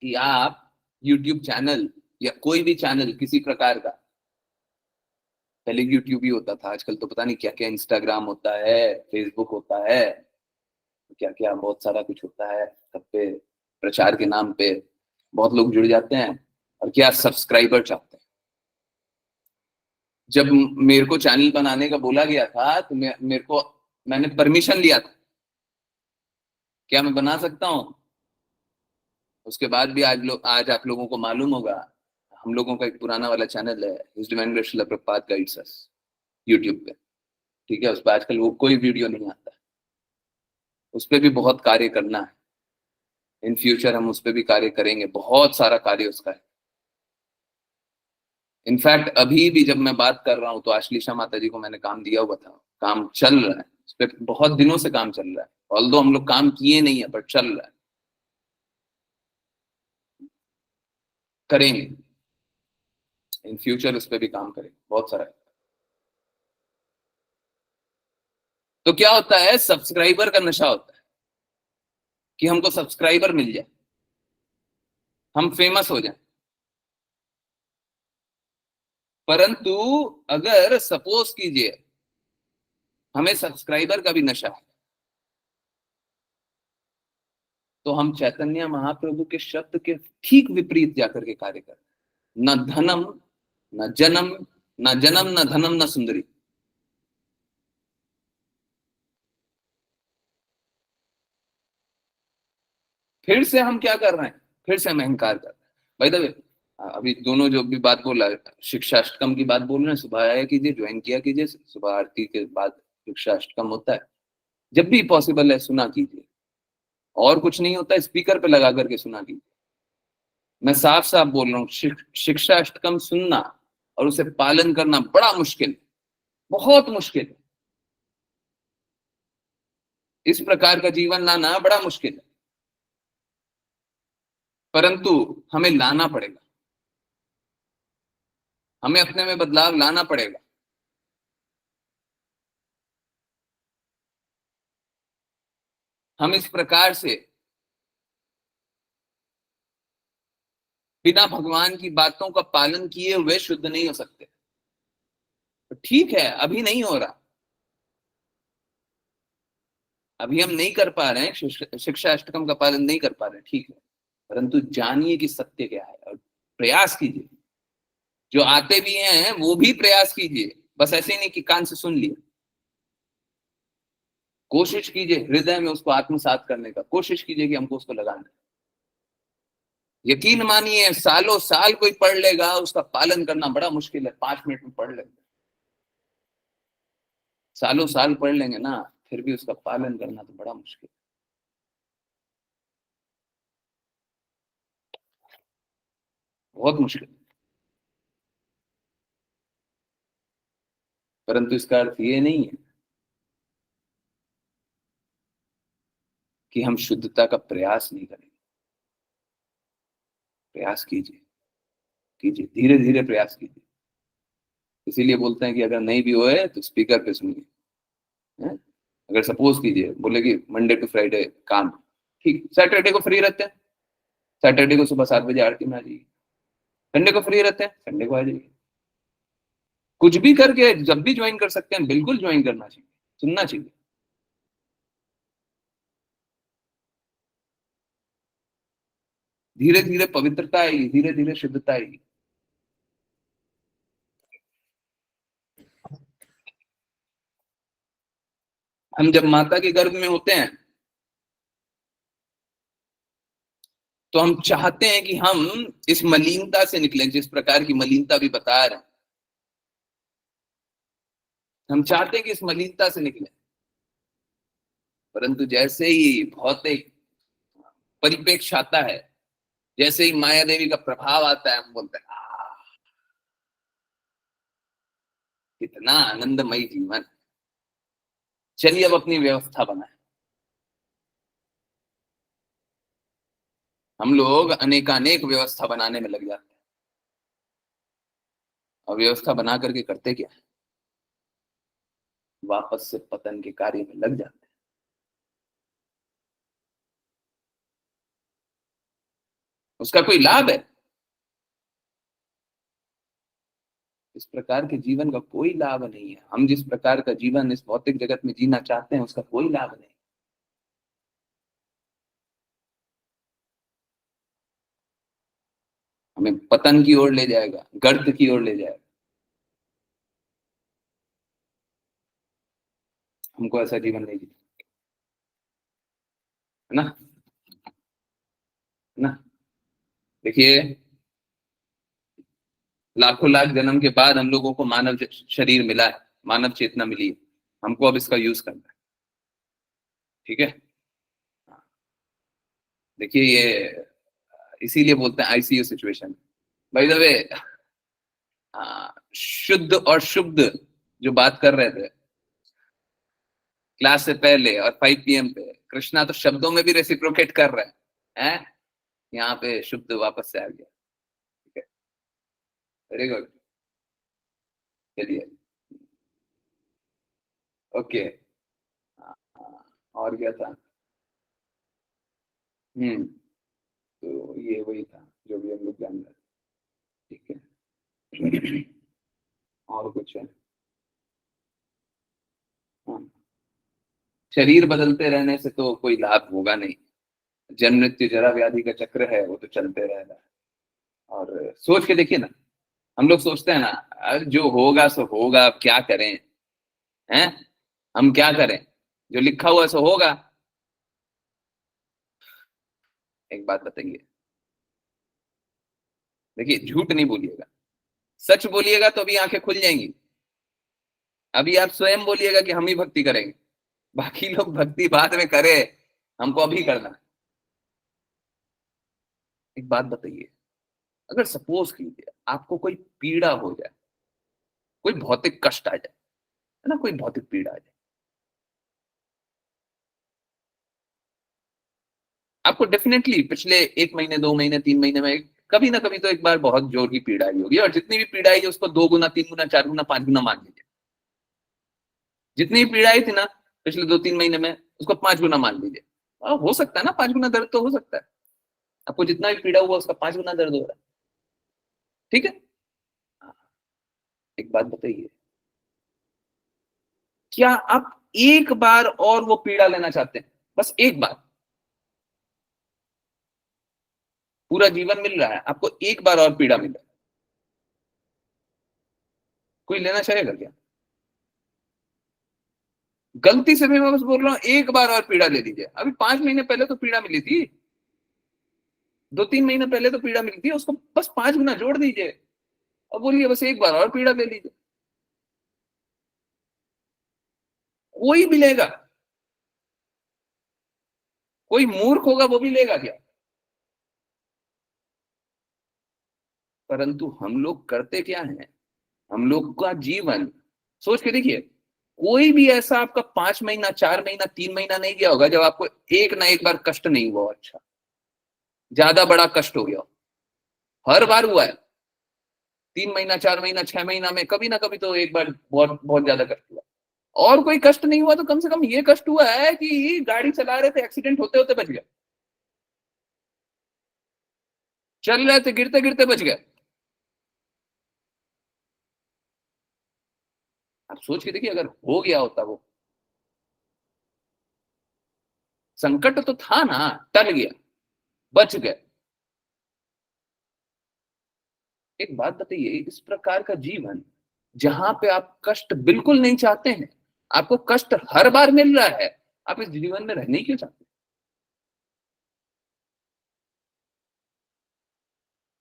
कि आप YouTube चैनल या कोई भी चैनल किसी प्रकार का, पहले YouTube ही होता था, आजकल तो पता नहीं क्या क्या, इंस्टाग्राम होता है, फेसबुक होता है, क्या क्या बहुत सारा कुछ होता है। सब पे प्रचार के नाम पे बहुत लोग जुड़ जाते हैं और क्या सब्सक्राइबर चाहते हैं। जब मेरे को चैनल बनाने का बोला गया था तो मैंने परमिशन लिया था, क्या मैं बना सकता हूं? उसके बाद भी आज आप लोगों को मालूम होगा, हम लोगों का एक पुराना वाला चैनल है, His Divine Grace Srila Prabhupada Guides Us, YouTube पे, ठीक है? उस पर आजकल वो कोई वीडियो नहीं आता है। उस पर भी बहुत कार्य करना है, इन फ्यूचर हम उस पर भी कार्य करेंगे, बहुत सारा कार्य उसका है। इनफैक्ट अभी भी जब मैं बात कर रहा हूँ तो आश्लेषा माता जी को मैंने काम दिया हुआ था, काम चल रहा है, उस पर बहुत दिनों से काम चल रहा है ऑल्दो हम लोग काम किए नहीं है पर चल रहा है, करेंगे इन फ्यूचर, उस पर भी काम करेंगे बहुत सारा। तो क्या होता है, सब्सक्राइबर का नशा होता है कि हमको सब्सक्राइबर मिल जाए, हम फेमस हो जाए। परंतु अगर सपोज कीजिए हमें सब्सक्राइबर का भी नशा है, तो हम चैतन्य महाप्रभु के शब्द के ठीक विपरीत जाकर के कार्य कर, न धनम न जन्म, न जन्म न धनम न सुंदरी। फिर से हम क्या कर रहे हैं, फिर से हम अहंकार कर रहे हैं। भाई द अभी दोनों जो भी बात बोला, शिक्षाष्टकम की बात बोल रहे हैं, सुबह आया कीजिए, ज्वाइन किया कीजिए, सुबह आरती के बाद शिक्षाष्टकम होता है, जब भी पॉसिबल है सुना कीजिए, और कुछ नहीं होता स्पीकर पे लगा करके सुना कीजिए। मैं साफ साफ बोल रहा हूँ, शिक्षाष्टकम सुनना और उसे पालन करना बड़ा मुश्किल, बहुत मुश्किल है। इस प्रकार का जीवन लाना बड़ा मुश्किल है, परंतु हमें लाना पड़ेगा, हमें अपने में बदलाव लाना पड़ेगा। हम इस प्रकार से बिना भगवान की बातों का पालन किए हुए शुद्ध नहीं हो सकते। तो ठीक है, अभी नहीं हो रहा, अभी हम नहीं कर पा रहे हैं, शिक्षा अष्टकम का पालन नहीं कर पा रहे हैं, ठीक है, परंतु जानिए कि सत्य क्या है और प्रयास कीजिए। जो आते भी हैं वो भी प्रयास कीजिए, बस ऐसे नहीं कि कान से सुन लिया। कोशिश कीजिए हृदय में उसको आत्मसात करने का, कोशिश कीजिए कि हमको उसको लगाना। यकीन मानिए सालों साल कोई पढ़ लेगा, उसका पालन करना बड़ा मुश्किल है, 5 मिनट में पढ़ लेंगे। सालों साल पढ़ लेंगे ना, फिर भी उसका पालन करना तो बड़ा मुश्किल है, बहुत मुश्किल। परंतु इसका अर्थ ये नहीं है कि हम शुद्धता का प्रयास नहीं करेंगे। प्रयास कीजिए, कीजिए, धीरे धीरे प्रयास कीजिए। इसीलिए बोलते हैं कि अगर नहीं भी होए तो स्पीकर पे सुनिए। अगर सपोज कीजिए बोले कि मंडे टू फ्राइडे काम, ठीक, सैटरडे को फ्री रहते हैं, सैटरडे को सुबह 7 बजे आरती में आ जाइए, संडे को फ्री रहते हैं, संडे को आ जाइए। कुछ भी करके जब भी ज्वाइन कर सकते हैं, बिल्कुल ज्वाइन करना चाहिए, सुनना चाहिए। धीरे धीरे पवित्रता आएगी, धीरे धीरे शुद्धता आएगी। हम जब माता के गर्भ में होते हैं तो हम चाहते हैं कि हम इस मलिनता से निकलें, जिस प्रकार की मलिनता भी बता रहे हैं, हम चाहते हैं कि इस मलिनता से निकलें। परंतु जैसे ही भौतिक परिप्रेक्ष्य आता है, जैसे ही माया देवी का प्रभाव आता है, हम बोलते हैं कितना आनंदमयी जीवन, चलिए अब अपनी व्यवस्था बनाए। हम लोग अनेकानेक व्यवस्था बनाने में लग जाते हैं, और व्यवस्था बना करके करते क्या है, वापस से पतन के कार्य में लग जाते हैं। उसका कोई लाभ है? इस प्रकार के जीवन का कोई लाभ नहीं है। हम जिस प्रकार का जीवन इस भौतिक जगत में जीना चाहते हैं, उसका कोई लाभ नहीं। हमें पतन की ओर ले जाएगा, गर्त की ओर ले जाएगा। हमको ऐसा जीवन नहीं जीना है ना, ना। देखिए, लाखों लाख जन्म के बाद हम लोगों को मानव शरीर मिला है, मानव चेतना मिली है, हमको अब इसका यूज करना है, ठीक है। देखिए, ये इसीलिए बोलते हैं ICU situation. By the way, शुद्ध और शुद्ध जो बात कर रहे थे, क्लास से पहले और 5 PM पे। कृष्णा तो शब्दों में भी रेसिप्रोकेट कर रहा है? यहाँ पे शुद्ध वापस से आ गया। ठीक है, वेरी गुड, चलिए ओके। और क्या था? तो ये वही था जो भी हम लोग जान रहे थे। ठीक है। और कुछ है? हाँ, शरीर बदलते रहने से तो कोई लाभ होगा नहीं। जन्म मृत्यु जरा व्याधि का चक्र है, वो तो चलते रहेगा। और सोच के देखिए ना, हम लोग सोचते हैं ना, अरे जो होगा सो होगा, अब क्या करें? हैं? हम क्या करें? जो लिखा हुआ सो होगा। एक बात बताइए, देखिए झूठ नहीं बोलिएगा, सच बोलिएगा तो अभी आंखें खुल जाएंगी। अभी आप स्वयं बोलिएगा कि हम ही भक्ति करेंगे, बाकी लोग भक्ति बाद में करे, हमको अभी करना है। एक बात बताइए, अगर सपोज कीजिए आपको कोई पीड़ा हो जाए, कोई भौतिक कष्ट आ जाए, है ना, कोई भौतिक पीड़ा आ जाए, आपको डेफिनेटली पिछले 1 महीने, 2 महीने, 3 महीने में कभी ना कभी तो एक बार बहुत जोर की पीड़ा आई होगी, और जितनी भी पीड़ा आई है उसको 2 गुना, 3 गुना, 4 गुना, 5 गुना मान लीजिए। जितनी भी पीड़ा आई थी ना पिछले 2-3 महीने में, उसको 5 गुना मान लीजिए। हो सकता है ना, 5 गुना दर्द तो हो सकता है। आपको जितना भी पीड़ा हुआ उसका 5 गुना दर्द हो रहा है। ठीक है। एक बात बताइए, क्या आप एक बार और वो पीड़ा लेना चाहते हैं? बस एक बार। पूरा जीवन मिल रहा है आपको, एक बार और पीड़ा मिल रहा है, कोई लेना चाहेगा क्या? गलती से भी मैं बस बोल रहा हूं, एक बार और पीड़ा ले लीजिए। अभी 5 महीने पहले तो पीड़ा मिली थी, 2-3 महीने पहले तो पीड़ा मिली थी, उसको बस 5 गुना जोड़ दीजिए और बोलिए बस एक बार और पीड़ा ले लीजिए। कोई भी लेगा? कोई मूर्ख होगा वो भी लेगा क्या? परंतु हम लोग करते क्या है, हम लोग का जीवन, सोच के देखिए, कोई भी ऐसा आपका 5 महीना, 4 महीना, 3 महीना नहीं गया होगा जब आपको एक ना एक बार कष्ट नहीं हुआ। अच्छा, ज्यादा बड़ा कष्ट हो गया, हर बार हुआ है। 3 महीना, 4 महीना, 6 महीना में कभी ना कभी तो एक बार बहुत बहुत ज्यादा कष्ट हुआ। और कोई कष्ट नहीं हुआ तो कम से कम ये कष्ट हुआ है कि गाड़ी चला रहे थे, एक्सीडेंट होते होते बच गए, चल रहे थे गिरते गिरते बच गए। आप सोच के देखिए, अगर हो गया होता वो, संकट तो था ना, टल गया, बच गए। एक बात बताइए, इस प्रकार का जीवन जहां पे आप कष्ट बिल्कुल नहीं चाहते हैं, आपको कष्ट हर बार मिल रहा है, आप इस जीवन में रहने क्यों चाहते हैं?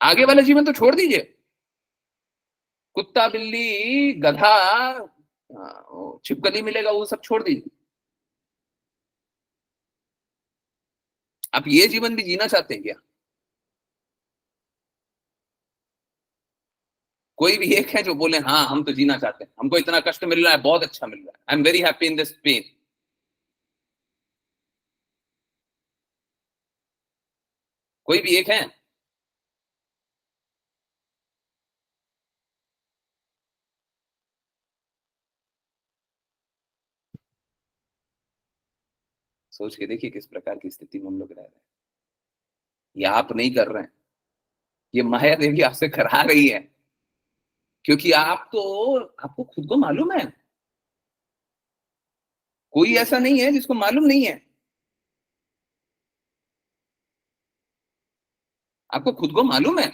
आगे वाला जीवन तो छोड़ दीजिए, कुत्ता, बिल्ली, गधा, छिपकली मिलेगा, वो सब छोड़ दीजिए। आप ये जीवन भी जीना चाहते हैं क्या? कोई भी एक है जो बोले हाँ हम तो जीना चाहते हैं, हमको इतना कष्ट मिल रहा है, बहुत अच्छा मिल रहा है, I am very happy in this pen. कोई भी एक है? सोच के देखिए किस प्रकार की स्थिति में हम लोग रह रहे हैं। ये आप नहीं कर रहे हैं, ये माया देवी आपसे करा रही है, क्योंकि आप तो, आपको खुद को मालूम है, कोई ऐसा नहीं है जिसको मालूम नहीं है। आपको खुद को मालूम है।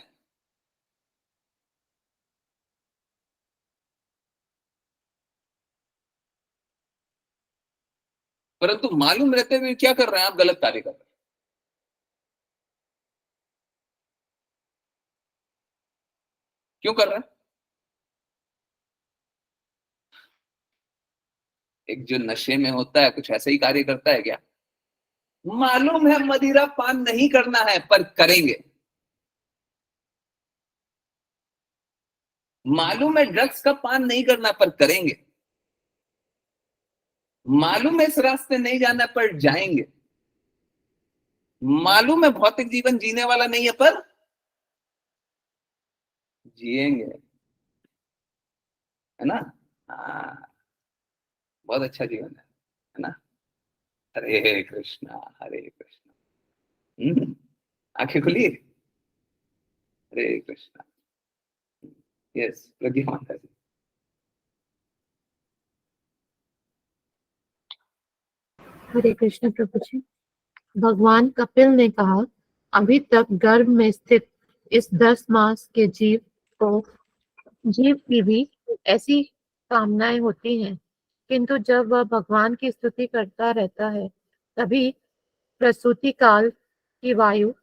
परंतु मालूम रहते हुए क्या कर रहे हैं आप? गलत कार्य कर रहे हैं। क्यों कर रहे हैं? एक जो नशे में होता है कुछ ऐसा ही कार्य करता है क्या? मालूम है मदिरा पान नहीं करना है पर करेंगे, मालूम है ड्रग्स का पान नहीं करना पर करेंगे, मालूम है इस रास्ते नहीं जाना पर जाएंगे, मालूम है भौतिक जीवन जीने वाला नहीं है पर जिएंगे, है ना। हाँ, बहुत अच्छा जीवन है ना। हरे कृष्णा हरे कृष्णा। आंखें खुली। हरे कृष्णा। यस प्रज्ञा माता जी। हरे कृष्ण प्रभु जी। भगवान कपिल ने कहा, अभी तक गर्भ में स्थित इस 10 मास के जीव की भी ऐसी कामनाएं होती हैं, किंतु जब वह भगवान की स्तुति करता रहता है तभी प्रसूति काल की वायु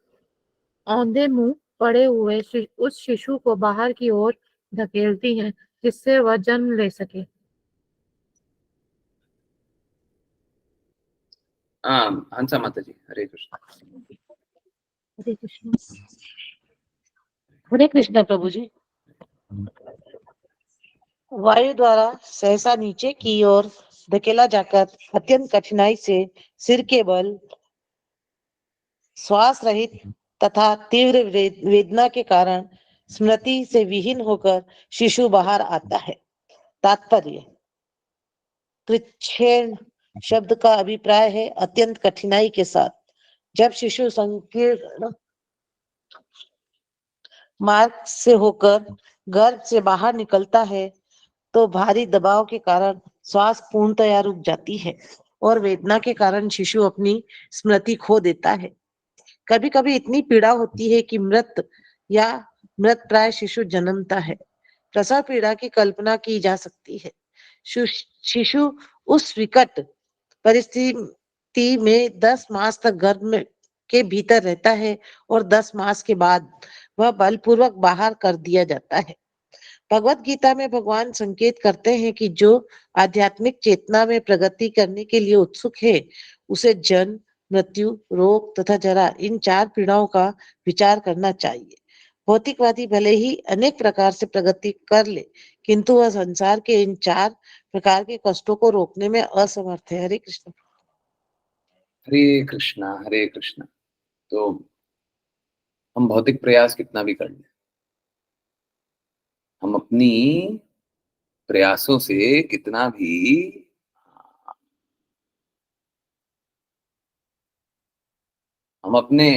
औंधे मुंह पड़े हुए उस शिशु को बाहर की ओर धकेलती है, जिससे वह जन्म ले सके। हंसा माता जी। हरे कृष्णा। हरे कृष्ण। हरे कृष्ण प्रभु जी। वायु द्वारा सहसा नीचे की ओर धकेला जाकर अत्यंत कठिनाई से सिर के बल श्वास रहित तथा तीव्र वेदना के कारण स्मृति से विहीन होकर शिशु बाहर आता है। तात्पर्य, कृच्छ्रेण शब्द का अभिप्राय है अत्यंत कठिनाई के साथ। जब शिशु संकीर्ण मार्ग से होकर गर्भ से बाहर निकलता है तो भारी दबाव के कारण श्वास पूर्णतया रुक जाती है और वेदना के कारण शिशु अपनी स्मृति खो देता है। कभी कभी इतनी पीड़ा होती है कि मृत या मृत प्राय शिशु जन्मता है। प्रसव पीड़ा की कल्पना की जा सकती है। शिशु उस विकट परिस्थिति में 10 मास तक गर्भ में के भीतर रहता है और 10 मास के बाद वह बलपूर्वक बाहर कर दिया जाता है। भगवत गीता में भगवान संकेत करते हैं कि जो आध्यात्मिक चेतना में प्रगति करने के लिए उत्सुक है उसे जन्म, मृत्यु, रोग तथा जरा इन 4 पीड़ाओं का विचार करना चाहिए। भौतिकवादी भले ही अनेक प्रकार से प्रगति कर ले, किंतु वह संसार के इन 4 प्रकार के कष्टों को रोकने में असमर्थ है। हरे कृष्ण। हरे कृष्णा हरे कृष्णा। तो हम भौतिक प्रयास कितना भी कर लें, हम अपनी प्रयासों से कितना भी हम अपने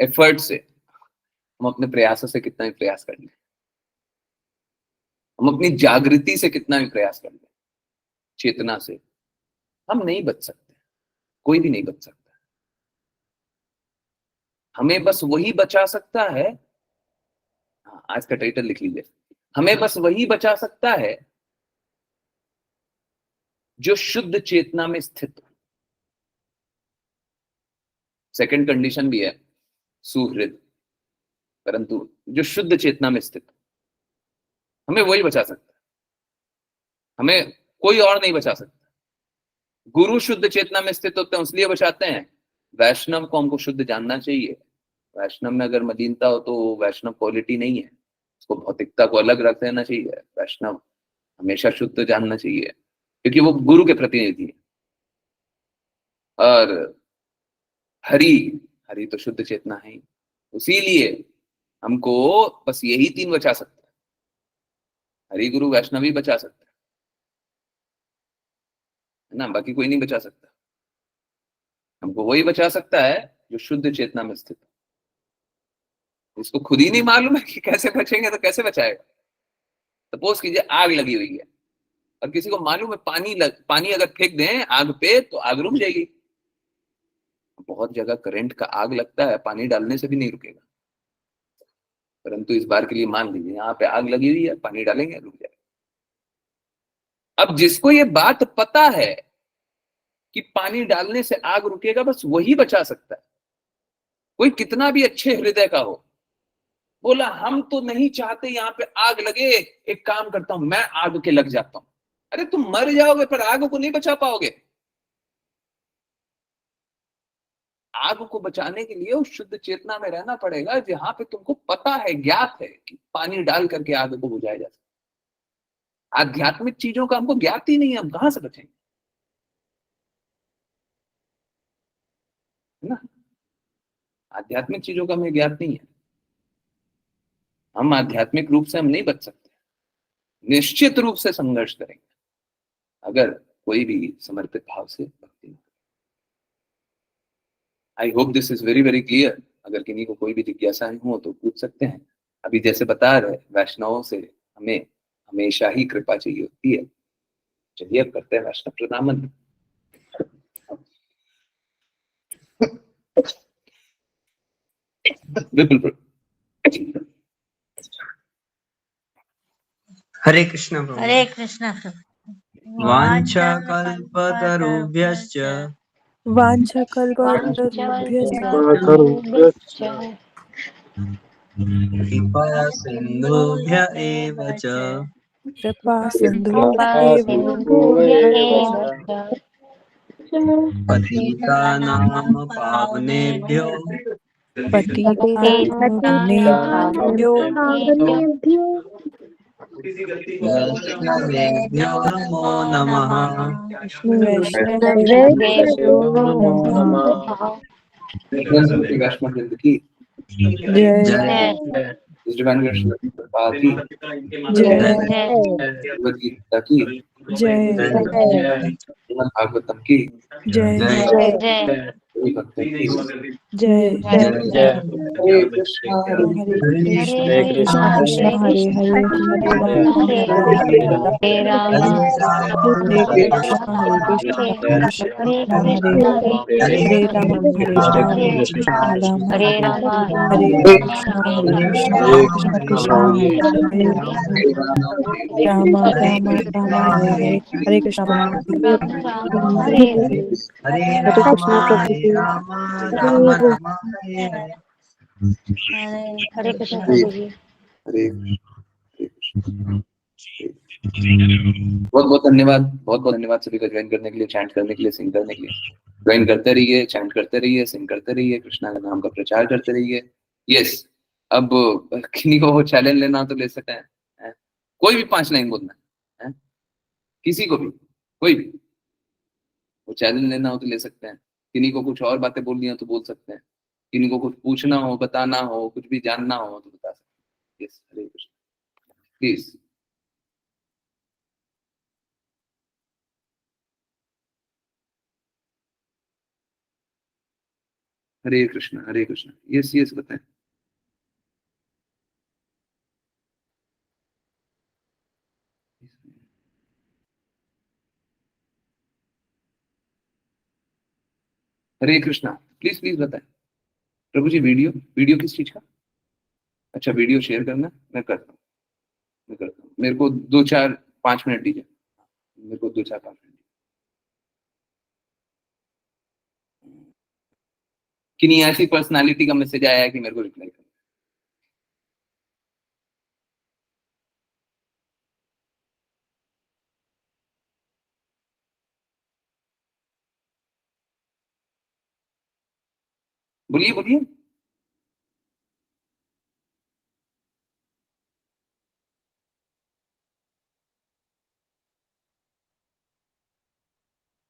एफर्ट से, हम अपने प्रयासों से कितना भी प्रयास कर लें, हम अपनी जागृति से कितना भी प्रयास कर लें, चेतना से, हम नहीं बच सकते। कोई भी नहीं बच सकता। हमें बस वही बचा सकता है। आज का टाइटल लिख लीजिए, हमें बस वही बचा सकता है जो शुद्ध चेतना में स्थित हो। सेकंड कंडीशन भी है सुहृद, परंतु जो शुद्ध चेतना में स्थित, हमें वही बचा सकता है। हमें कोई और नहीं बचा सकता। गुरु शुद्ध चेतना में स्थित होते हैं इसलिए बचाते हैं। वैष्णव को हमको शुद्ध जानना चाहिए। वैष्णव में अगर मलिनता हो तो वैष्णव क्वालिटी नहीं है, उसको भौतिकता को अलग रख देना चाहिए। वैष्णव हमेशा शुद्ध जानना चाहिए क्योंकि वो गुरु के प्रतिनिधि है। और हरि, हरि तो शुद्ध चेतना है, इसीलिए हमको बस यही 3 बचा सकता है। हरि, गुरु, वैष्णव ही बचा सकता है ना, बाकी कोई नहीं बचा सकता। हमको वही बचा सकता है जो शुद्ध चेतना में स्थित है। इसको खुद ही नहीं मालूम है कि कैसे बचेंगे तो कैसे बचाएगा। सपोज कीजिए आग लगी हुई है और किसी को मालूम है पानी अगर फेंक दें आग पे तो आग रुक जाएगी। बहुत जगह करंट का आग लगता है, पानी डालने से भी नहीं रुकेगा। परंतु इस बार के लिए मान लीजिए यहाँ पे आग लगी हुई है, पानी डालेंगे रुक जाएगा। अब जिसको ये बात पता है कि पानी डालने से आग रुकेगा, बस वही बचा सकता है। कोई कितना भी अच्छे हृदय का हो, बोला हम तो नहीं चाहते यहाँ पे आग लगे, एक काम करता हूं मैं आग के लग जाता हूं। अरे तुम मर जाओगे पर आग को नहीं बचा पाओगे। आग को बचाने के लिए उस शुद्ध चेतना में रहना पड़ेगा जहां पे तुमको पता है, ज्ञात है कि पानी डाल करके आग को बुझाया जा सकता। आध्यात्मिक चीजों का हमको ज्ञात ही नहीं है, हम कहां से बचेंगे। आध्यात्मिक चीजों का हमें ज्ञात नहीं है। हम आध्यात्मिक रूप से हम नहीं बच सकते, निश्चित रूप से संघर्ष करेंगे अगर कोई भी समर्पित भाव से भक्ति। I hope this is very very clear. अगर किन्हीं को कोई भी जिज्ञासाएं हो तो पूछ सकते हैं। अभी जैसे बता रहे वैष्णवों से हमें हमेशा ही कृपा चाहिए होती है। चलिए अब करते हैं वैष्णव प्रणाम। बिल्कुल। हरे कृष्ण प्रभु। हरे कृष्ण वाञ्छाकल्पतरुभ्यश्च वाञ्छाकल्पतरुभ्यश्च कृपा सिन्धुभ्य एव च कृपा सिन्धुभ्य एव च पतितानां पावनेभ्यो पतितानां वैष्णवेभ्यो नमो नमः। वैष्णवेभ्यो नमः। वैष्णव जिंदगी जय इस डिवाइन कृपा की, भगवद गीता की, श्रीमद् भागवतम की, जय सभी भक्तों की। हरे कृष्णा हरे हरे कृष्णा हरे राम हरे राम हरे कृष्ण हरे कृष्ण प्रभु जी। बहुत बहुत धन्यवाद, बहुत बहुत धन्यवाद सभी का ज्वाइन करने के लिए, चैंट करने के लिए, सिंग करने के लिए। ज्वाइन करते रहिए, चैंट करते रहिए, सिंग करते रहिए, कृष्णा के नाम का प्रचार करते रहिए। यस, अब किन्हीं को वो चैलेंज लेना तो ले सकते हैं। कोई भी 5 लाइन बोलना है, किसी को भी, कोई भी वो चैलेंज लेना हो तो ले सकते हैं। किन्हीं को कुछ और बातें बोलनी हो तो बोल सकते हैं। किन्हीं को कुछ पूछना हो, बताना हो, कुछ भी जानना हो तो बता सकते हैं। Yes, Hare Krishna. Please. Hare Krishna, Hare Krishna. Yes yes, बताएं। हरे कृष्णा, प्लीज प्लीज बताएं। प्रभु जी, वीडियो वीडियो किस चीज का? अच्छा, वीडियो शेयर करना, मैं करता हूँ, मेरे को 2-4-5 मिनट दीजिए, मेरे को 2-4-5 मिनट। किन्हीं ऐसी पर्सनालिटी का मैसेज आया है कि मेरे को रिप्लाई करना। बोलिए बोलिए।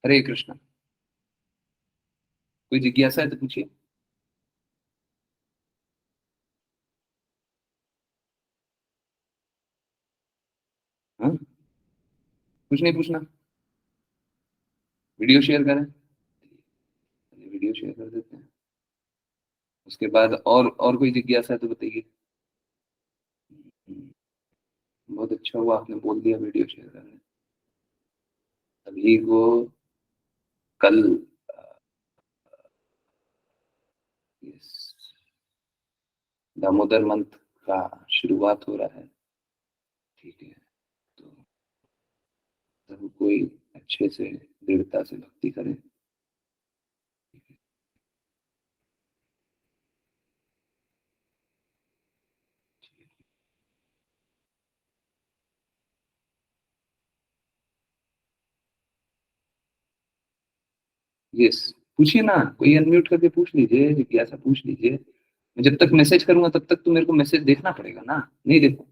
हरे कृष्णा। कोई जिज्ञासा है तो पूछिए। हाँ, कुछ नहीं पूछना। वीडियो शेयर करें, वीडियो शेयर कर देते हैं। उसके बाद और कोई जिज्ञासा है तो बताइए। बहुत अच्छा हुआ आपने बोल दिया वीडियो शेयर करने। अभी को कल दामोदर मंथ का शुरुआत हो रहा है, ठीक है? तो सब कोई अच्छे से दृढ़ता से भक्ति करें। यस, पूछिए ना, कोई अनम्यूट करके पूछ लीजिए, जिज्ञासा पूछ लीजिए। मैं जब तक मैसेज करूंगा तब तक तो मेरे को मैसेज देखना पड़ेगा ना, नहीं देखो।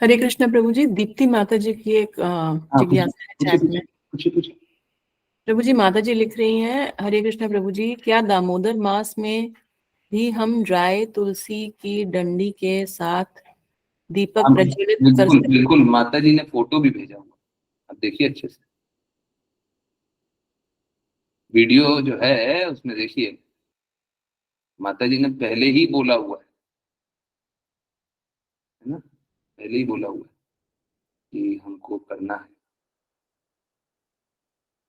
हरे कृष्ण प्रभु जी। दीप्ति माता जी की एक जिज्ञासा है चैट में। पूछिए। प्रभु जी, माता जी लिख रही हैं, हरे कृष्णा प्रभु जी, क्या दामोदर मास में भी हम ड्राई तुलसी की डंडी के साथ दीपक हाँ, प्रज्वलित कर बिल्कुल सकते? बिल्कुल, माता जी ने फोटो भी भेजा हुआ, अब देखिए अच्छे से वीडियो जो है उसमें देखिए, माता जी ने पहले ही बोला हुआ है ना, पहले ही बोला हुआ है कि हमको करना है।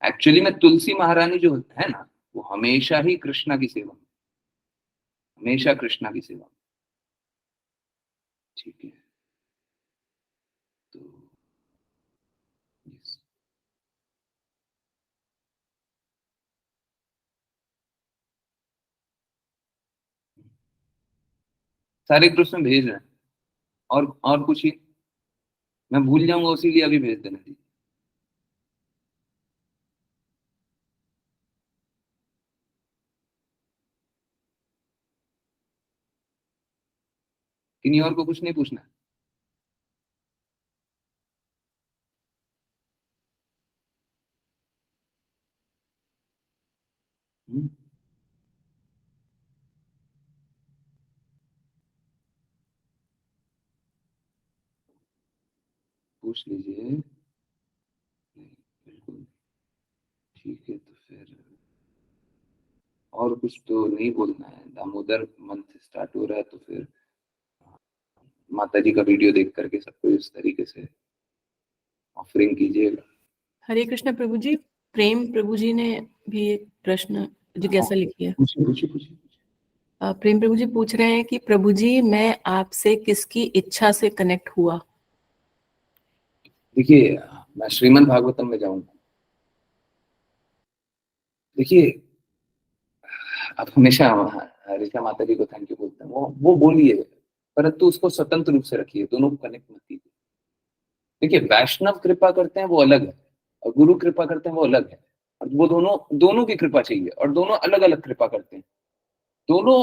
एक्चुअली में तुलसी महारानी जो है ना, वो हमेशा ही कृष्णा की सेवा में, हमेशा कृष्णा की सेवा में। ठीक है, तो yes। सारे ग्रुप्स में भेज रहे हैं, और कुछ ही मैं भूल जाऊंगा, उसी लिए अभी भेज देना चाहिए। किन्हीं और को कुछ नहीं पूछना है? हम्म, पूछ लीजिए। नहीं, बिल्कुल ठीक है, तो फिर और कुछ तो नहीं बोलना है। दामोदर मंथ स्टार्ट हो रहा है, तो फिर माता जी का वीडियो देख करके सबको इस तरीके से ऑफरिंग कीजिएगा। हरे कृष्णा प्रभु जी, प्रेम प्रभु जी ने भी एक प्रश्न जिज्ञासा लिखी है। पूछिए पूछिए पूछिए। प्रेम प्रभु जी पूछ रहे हैं कि प्रभु जी, मैं आपसे किसकी इच्छा से कनेक्ट हुआ? देखिए, मैं श्रीमद् भागवतम में जाऊंगा। देखिए, आप हमेशा ऋचा माता जी को थैंक यू बोलते हैं, वो बोलिए, परंतु उसको स्वतंत्र रूप से रखिए, दोनों को कनेक्ट मत कीजिए। देखिए, वैष्णव कृपा करते हैं वो अलग है, और गुरु कृपा करते हैं वो अलग है, और वो दोनों दोनों की कृपा चाहिए, और दोनों अलग अलग कृपा करते हैं। दोनों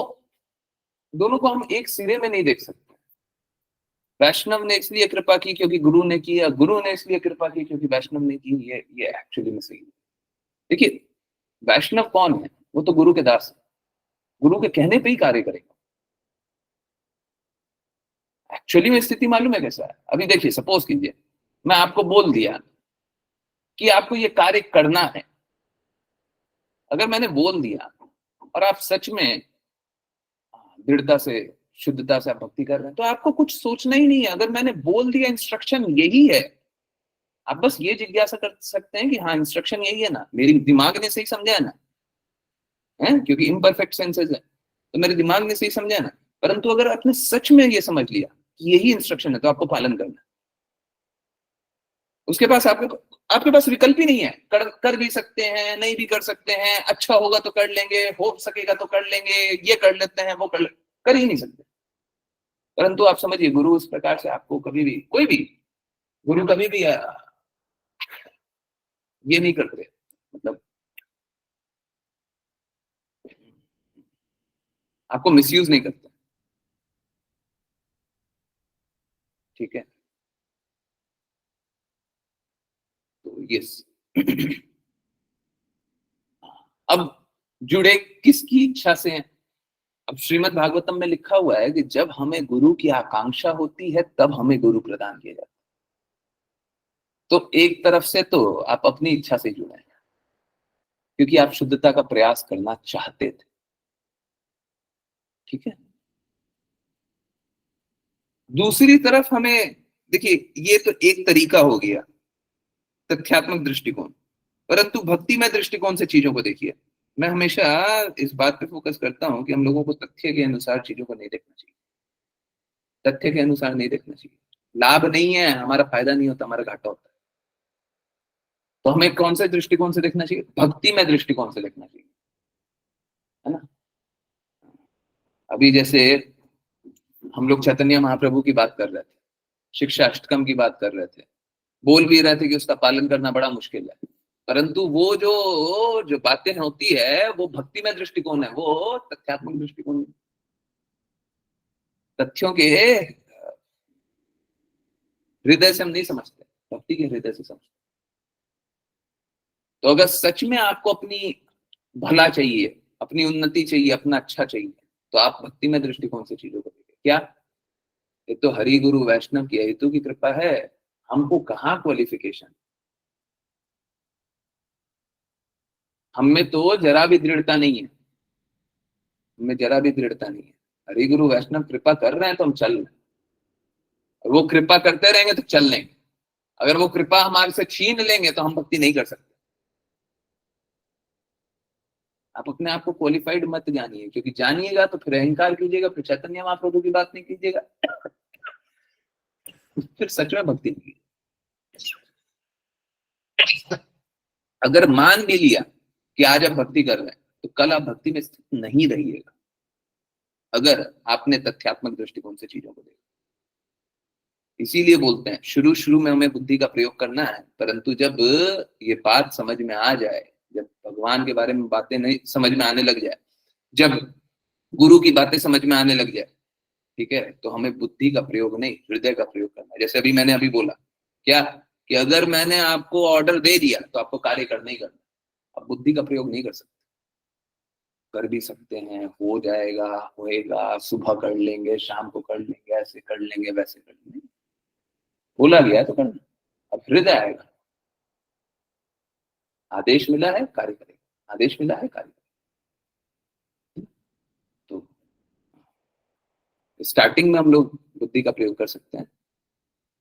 दोनों को हम एक सिरे में नहीं देख सकते। वैष्णव ने इसलिए कृपा की क्योंकि गुरु ने की, या गुरु ने इसलिए कृपा की क्योंकि वैष्णव ने की, ये एक्चुअली में सही है। देखिए, वैष्णव कौन है? वो तो गुरु के दास है, गुरु के कहने पे ही कार्य करेगा। एक्चुअली में स्थिति मालूम है कैसा है? अभी देखिए, सपोज कीजिए मैं आपको बोल दिया कि आपको ये कार्य करना है। अगर मैंने बोल दिया और आप सच में दृढ़ता से, शुद्धता से आप भक्ति कर रहे हैं, तो आपको कुछ सोचना ही नहीं है। अगर मैंने बोल दिया इंस्ट्रक्शन यही है, आप बस ये जिज्ञासा कर सकते हैं कि हाँ, इंस्ट्रक्शन यही है ना, मेरी दिमाग ने सही समझा है ना, है क्योंकि इम्परफेक्ट सेंसेस है, तो मेरे दिमाग ने सही समझा है ना। परंतु अगर आपने सच में ये समझ लिया कि यही इंस्ट्रक्शन है, तो आपको पालन करना है। उसके पास आपके पास विकल्प ही नहीं है। कर भी सकते हैं, नहीं भी कर सकते हैं, अच्छा होगा तो कर लेंगे, हो सकेगा तो कर लेंगे, ये कर लेते हैं, वो कर ही नहीं सकते। परंतु आप समझिए, गुरु इस प्रकार से आपको कभी भी, कोई भी गुरु कभी भी ये नहीं करते, मतलब आपको मिसयूज नहीं करते। ठीक है, तो यस। अब जुड़े किसकी इच्छा से हैं? अब श्रीमद् भागवतम में लिखा हुआ है कि जब हमें गुरु की आकांक्षा होती है, तब हमें गुरु प्रदान किया जाता है। तो एक तरफ से तो आप अपनी इच्छा से जुड़े हैं, क्योंकि आप शुद्धता का प्रयास करना चाहते थे। ठीक है, दूसरी तरफ हमें, देखिए, ये तो एक तरीका हो गया, तथ्यात्मक दृष्टिकोण। परंतु भक्तिमय दृष्टिकोण से चीजों को देखिए। मैं हमेशा इस बात पे फोकस करता हूं कि हम लोगों को तथ्य के अनुसार चीजों को नहीं देखना चाहिए, तथ्य के अनुसार नहीं देखना चाहिए। लाभ नहीं है, हमारा फायदा नहीं होता, हमारा घाटा होता है। तो हमें कौन से दृष्टिकोण से देखना चाहिए? भक्तिमय दृष्टिकोण से देखना चाहिए, है ना। अभी जैसे हम लोग चैतन्य महाप्रभु की बात कर रहे थे, शिक्षा अष्टकम की बात कर रहे थे, बोल भी रहे थे कि उसका पालन करना बड़ा मुश्किल है। परंतु वो जो बातें होती है, वो भक्तिमय दृष्टिकोण है, वो तथ्यात्मक दृष्टिकोण है। तथ्यों के हृदय से हम नहीं समझते, भक्ति के हृदय से समझते। तो अगर सच में आपको अपनी भला चाहिए, अपनी उन्नति चाहिए, अपना अच्छा चाहिए, तो आप भक्तिमय दृष्टिकोण से चीजों को देखें। क्या ये तो हरि गुरु वैष्णव की हेतु की कृपा है, हमको कहाँ क्वालिफिकेशन, हम में तो जरा भी दृढ़ता नहीं है, हमें जरा भी दृढ़ता नहीं है। हरि गुरु वैष्णव कृपा कर रहे हैं तो हम चल रहे हैं, और वो कृपा करते रहेंगे तो चल लेंगे। अगर वो कृपा हमारे से छीन लेंगे तो हम भक्ति नहीं कर सकते। आप अपने आप को क्वालिफाइड मत जानिए, क्योंकि जानिएगा तो फिर अहंकार कीजिएगा, फिर चैतन्य महाप्रभु की बात नहीं कीजिएगा, फिर सच में भक्ति नहीं। अगर मान भी लिया कि आज आप भक्ति कर रहे हैं, तो कल आप भक्ति में स्थित नहीं रहिएगा, अगर आपने तथ्यात्मक दृष्टिकोण से चीजों को देखा। इसीलिए बोलते हैं शुरू शुरू में हमें बुद्धि का प्रयोग करना है, परंतु जब ये बात समझ में आ जाए, जब भगवान के बारे में बातें नहीं समझ में आने लग जाए, जब गुरु की बातें समझ में आने लग जाए, ठीक है, तो हमें बुद्धि का प्रयोग नहीं, हृदय का प्रयोग करना है। जैसे अभी मैंने अभी बोला क्या, कि अगर मैंने आपको ऑर्डर दे दिया तो आपको कार्य करना ही करना, अब बुद्धि का प्रयोग नहीं कर सकते। कर भी सकते हैं, हो जाएगा, होएगा, सुबह कर लेंगे, शाम को कर लेंगे, ऐसे कर लेंगे, वैसे कर लेंगे, बोला गया है तो करना। अब हृदय आएगा, आदेश मिला है कार्य करेगा, आदेश मिला है कार्य करेगा। तो स्टार्टिंग में हम लोग बुद्धि का प्रयोग कर सकते हैं,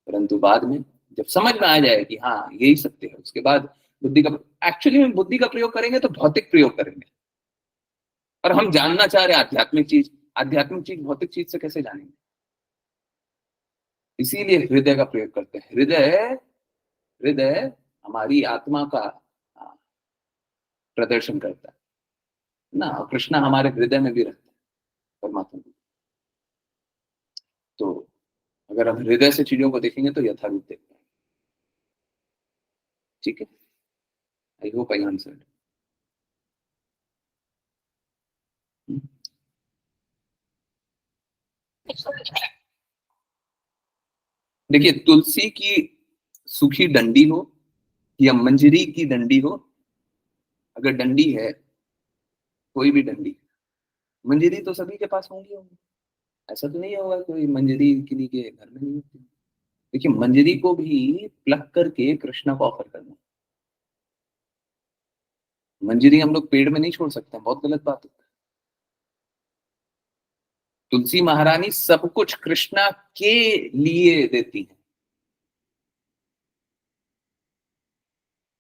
परंतु बाद में जब समझ में आ जाए कि हाँ यही सत्य है, उसके बाद बुद्धि का, एक्चुअली में बुद्धि का प्रयोग करेंगे तो भौतिक प्रयोग करेंगे। और हम जानना चाह रहे हैं आध्यात्मिक चीज, आध्यात्मिक चीज भौतिक चीज से कैसे जानेंगे? इसीलिए हृदय का प्रयोग करते हैं। हृदय हृदय हमारी आत्मा का प्रदर्शन करता है ना, और कृष्णा हमारे हृदय में भी रहता है, परमात्मा। तो अगर हम हृदय से चीजों को देखेंगे तो यथारूप देख पाएंगे। ठीक है, आई होप आई आंसर्ड। देखिए, तुलसी की सूखी डंडी हो या मंजरी की डंडी हो, अगर डंडी है, कोई भी डंडी, मंजरी तो सभी के पास होंगी, ऐसा तो नहीं होगा कोई मंजरी किन्हीं के घर में नहीं होती। देखिए, मंजरी को भी प्लग करके कृष्णा को ऑफर करना। मंजरी हम लोग पेड़ में नहीं छोड़ सकते, बहुत गलत बात होता है। तुलसी महारानी सब कुछ कृष्णा के लिए देती है,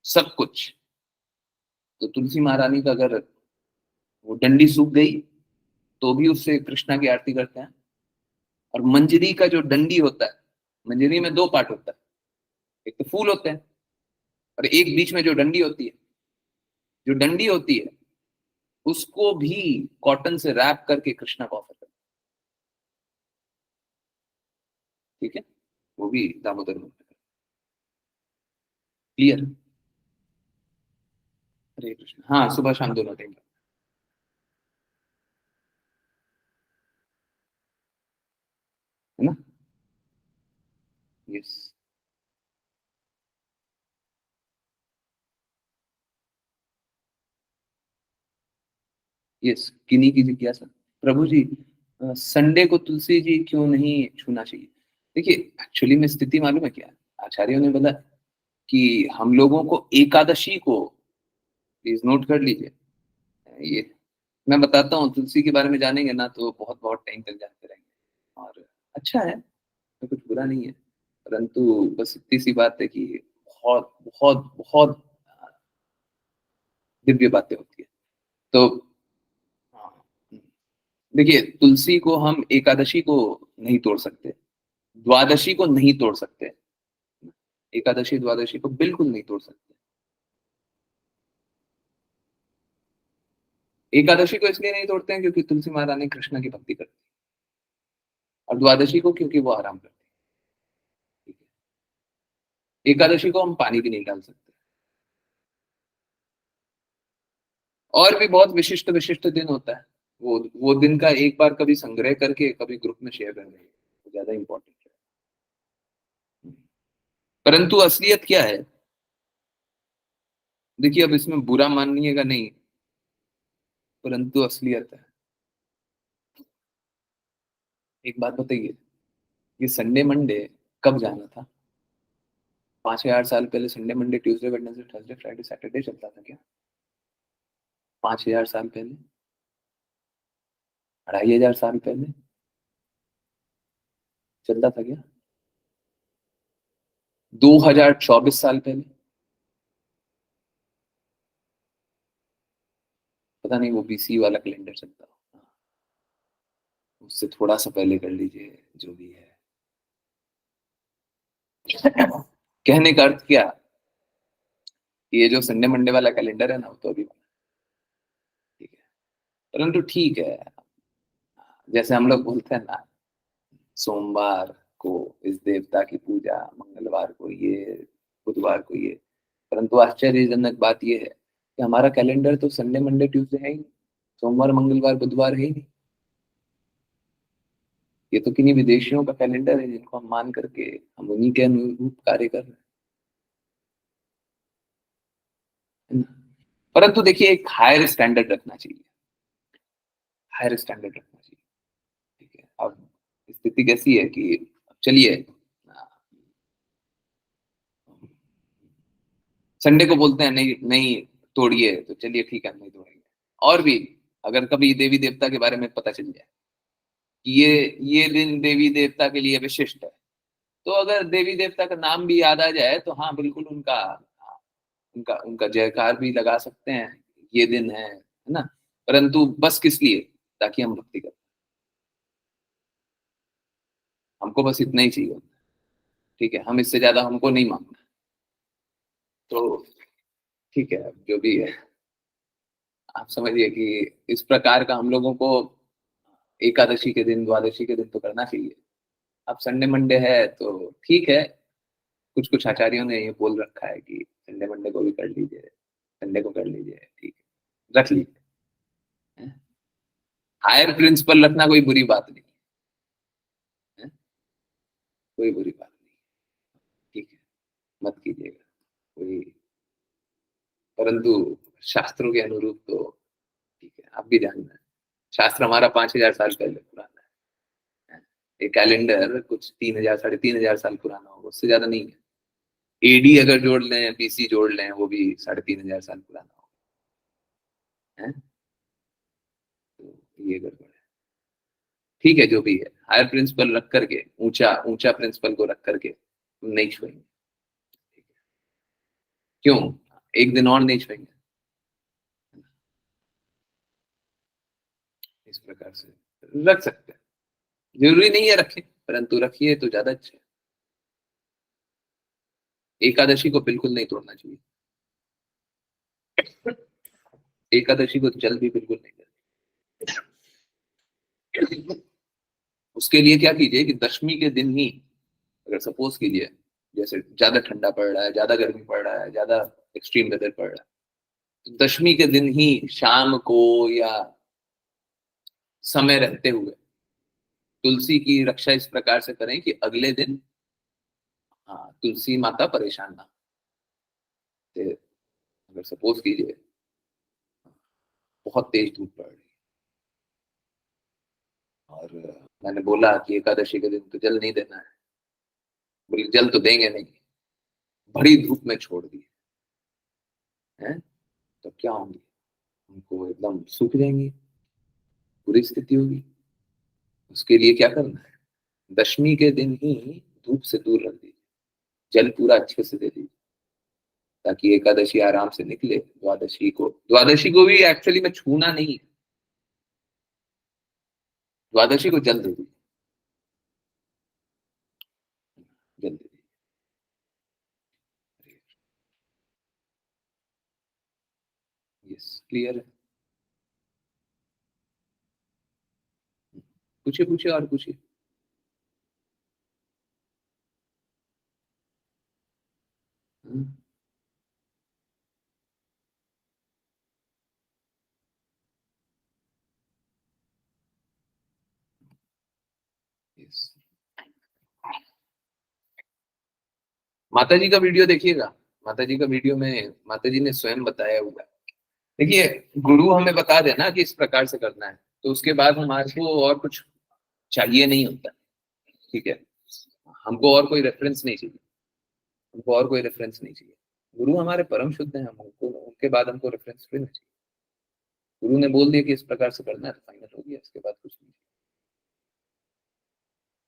सब कुछ। तो तुलसी महारानी का अगर वो डंडी सूख गई तो भी उससे कृष्णा की आरती करते हैं। और मंजरी का जो डंडी होता है, मंजरी में दो पार्ट होता है, एक तो फूल होते हैं और एक बीच में जो डंडी होती है। जो डंडी होती है उसको भी कॉटन से रैप करके कृष्णा को ऑफर करते हैं। ठीक है, वो भी दामोदर में। क्लियर? हरे कृष्ण। हाँ, सुबह शाम दोनों टाइम, है ना? यस। यस, किन्हीं की जिज्ञासा। प्रभु जी, संडे को तुलसी जी क्यों नहीं छूना चाहिए? देखिए, एक्चुअली में स्थिति मालूम है क्या है? आचार्यों ने बोला कि हम लोगों को एकादशी को, प्लीज नोट कर लीजिए, ये मैं बताता हूँ, तुलसी के बारे में जानेंगे ना तो बहुत बहुत टाइम तक जानते रहेंगे, और अच्छा है, तो कुछ बुरा नहीं है, परंतु बस इतनी सी बात है कि बहुत बहुत बहुत दिव्य बातें होती है। तो देखिए, तुलसी को हम एकादशी को नहीं तोड़ सकते, द्वादशी को नहीं तोड़ सकते, एकादशी द्वादशी को बिल्कुल नहीं तोड़ सकते। एकादशी को इसलिए नहीं तोड़ते हैं क्योंकि तुलसी महारानी कृष्ण की भक्ति करती है, और द्वादशी को क्योंकि वो आराम करती है। ठीक है, एकादशी को हम पानी भी नहीं डाल सकते। और भी बहुत विशिष्ट विशिष्ट दिन होता है, वो दिन का एक बार कभी संग्रह करके कभी ग्रुप में शेयर कर देंगे, वो ज्यादा इंपॉर्टेंट है। परंतु असलियत क्या है? देखिए अब इसमें बुरा मानिएगा नहीं, परंतु असलियत है। एक बात बताइए, ये संडे मंडे कब जाना था? 5,000 साल पहले Sunday Monday Tuesday Wednesday Thursday Friday Saturday चलता था क्या? 5,000 साल पहले, 2,500 साल पहले चलता था क्या? 2024 साल पहले? पता नहीं, वो बीसी वाला कैलेंडर चलता हो, उससे थोड़ा सा पहले कर लीजिए, जो भी है। कहने का अर्थ क्या, ये जो संडे मंडे वाला कैलेंडर है ना, वो तो अभी बना, ठीक है, परंतु ठीक है, जैसे हम लोग बोलते हैं ना, सोमवार को इस देवता की पूजा, मंगलवार को ये, बुधवार को ये, परंतु आश्चर्यजनक बात यह है कि हमारा कैलेंडर तो संडे मंडे ट्यूसडे है ही नहीं, सोमवार मंगलवार बुधवार है ही नहीं। ये तो किन्हीं विदेशियों का कैलेंडर है जिनको हम मान करके हम उन्हीं के अनुरूप कार्य कर रहे हैं। परंतु देखिए, एक हायर स्टैंडर्ड रखना चाहिए, हायर स्टैंडर्ड रखना चाहिए, ठीक है। अब स्थिति कैसी है कि चलिए, संडे को बोलते हैं नहीं नहीं तोड़िए, तो चलिए ठीक है, हम नहीं तोड़ेंगे। और भी अगर कभी देवी देवता के बारे में पता चल जाए कि ये दिन देवी देवता के लिए विशिष्ट है, तो अगर देवी देवता का नाम भी याद आ जाए तो हाँ बिल्कुल उनका उनका उनका जयकार भी लगा सकते हैं, ये दिन है ना। परंतु बस किस लिए? ताकि हम भक्ति करें, हमको बस इतना ही चाहिए, ठीक है, हम इससे ज्यादा हमको नहीं मांगना। तो ठीक है, अब जो भी है, आप समझिए कि इस प्रकार का हम लोगों को एकादशी के दिन द्वादशी के दिन तो करना चाहिए। अब संडे मंडे है तो ठीक है, कुछ कुछ आचार्यों ने ये बोल रखा है कि संडे मंडे को भी कर लीजिए, संडे को कर लीजिए, ठीक है, रख लीजिए। हायर प्रिंसिपल रखना कोई बुरी बात नहीं है, कोई बुरी बात नहीं, ठीक है, मत कीजिएगा कोई, परंतु शास्त्रों के अनुरूप तो ठीक है, आप भी जानना है, शास्त्र हमारा 5,000 साल पहले पुराना है, ये कैलेंडर कुछ 3,000 3,500 साल पुराना होगा, उससे ज्यादा नहीं है। एडी अगर जोड़ लें, बीसी जोड़ लें, वो भी 3,500 साल पुराना होगा, है? तो ये गड़बड़ है, ठीक है, जो भी है, हायर प्रिंसिपल रख करके, ऊंचा ऊंचा प्रिंसिपल को रख करके नहीं छुएंगे, ठीक है? क्यों? एक दिन और नहीं छुएंगे, इस प्रकार से रख सकते हैं, जरूरी नहीं है रखें, परंतु रखिए तो ज्यादा अच्छा है। एकादशी को बिल्कुल नहीं तोड़ना चाहिए, एकादशी को जल भी बिल्कुल नहीं करना। उसके लिए क्या कीजिए कि दशमी के दिन ही, अगर सपोज कीजिए जैसे ज्यादा ठंडा पड़ रहा है, ज्यादा गर्मी पड़ रहा है, ज्यादा एक्सट्रीम वेदर पड़ रहा है, तो दशमी के दिन ही शाम को या समय रहते हुए तुलसी की रक्षा इस प्रकार से करें कि अगले दिन, हाँ, तुलसी माता परेशान ना हो। अगर सपोज कीजिए बहुत तेज धूप पड़ रही है और मैंने बोला कि एकादशी के दिन तो जल नहीं देना है, बोले जल तो देंगे नहीं, बड़ी धूप में छोड़ दिए हैं, तो क्या होंगे, उनको एकदम सूख जाएंगे, बुरी स्थिति होगी। उसके लिए क्या करना है, दशमी के दिन ही धूप से दूर रख दीजिए, जल पूरा अच्छे से दे दीजिए, ताकि एकादशी आराम से निकले। द्वादशी को भी एक्चुअली में छूना नहीं है, द्वादशी को जल दे दीजिए, जल दे दीजिए। यस, क्लियर है? पूछिए पूछिए और पूछिए। यस, माता जी का वीडियो देखिएगा, माता जी का वीडियो में माता जी ने स्वयं बताया हुआ है। देखिए, गुरु हमें बता देना कि इस प्रकार से करना है, तो उसके बाद हमारे को और कुछ चाहिए नहीं होता। ठीक है, हमको और कोई रेफरेंस नहीं चाहिए, हमको और कोई रेफरेंस नहीं चाहिए। गुरु हमारे परम शुद्ध हैं, हमको उनके बाद हमको रेफरेंस भी नहीं चाहिए। गुरु ने बोल दिया कि इस प्रकार से करना है, तो फाइनल हो गया, इसके बाद कुछ नहीं।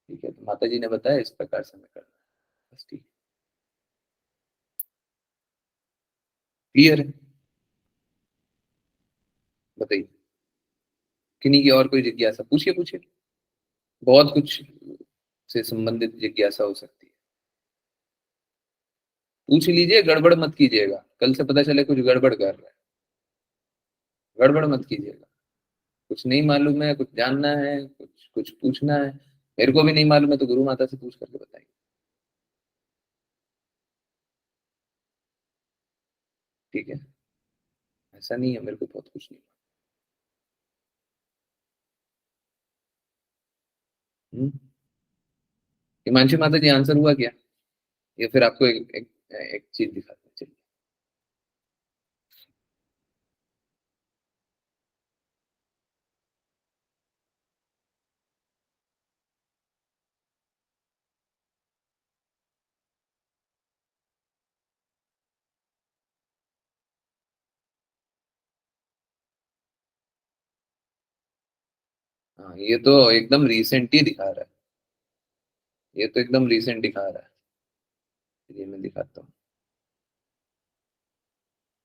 ठीक है, तो माता जी ने बताया इस प्रकार से हमें करना है, बस। ठीक है, क्लियर है? बताइए, किन्हीं की और कोई जिज्ञासा? पूछिए पूछिए, बहुत कुछ से संबंधित जिज्ञासा हो सकती है, पूछ लीजिए, गड़बड़ मत कीजिएगा, कल से पता चले कुछ गड़बड़ कर रहा है। गड़बड़ मत कीजिएगा, कुछ नहीं मालूम है, कुछ जानना है, कुछ कुछ पूछना है, मेरे को भी नहीं मालूम है तो गुरु माता से पूछ करके बताएंगे। ठीक है, ऐसा नहीं है मेरे को बहुत कुछ नहीं। हिमांशु माता जी, आंसर हुआ क्या? या फिर आपको एक चीज दिखाते हैं, चलिए। हाँ, ये तो एकदम रिसेंट ही दिखा रहा है, ये तो एकदम रिसेंट दिखा रहा है। चलिए मैं दिखाता हूँ,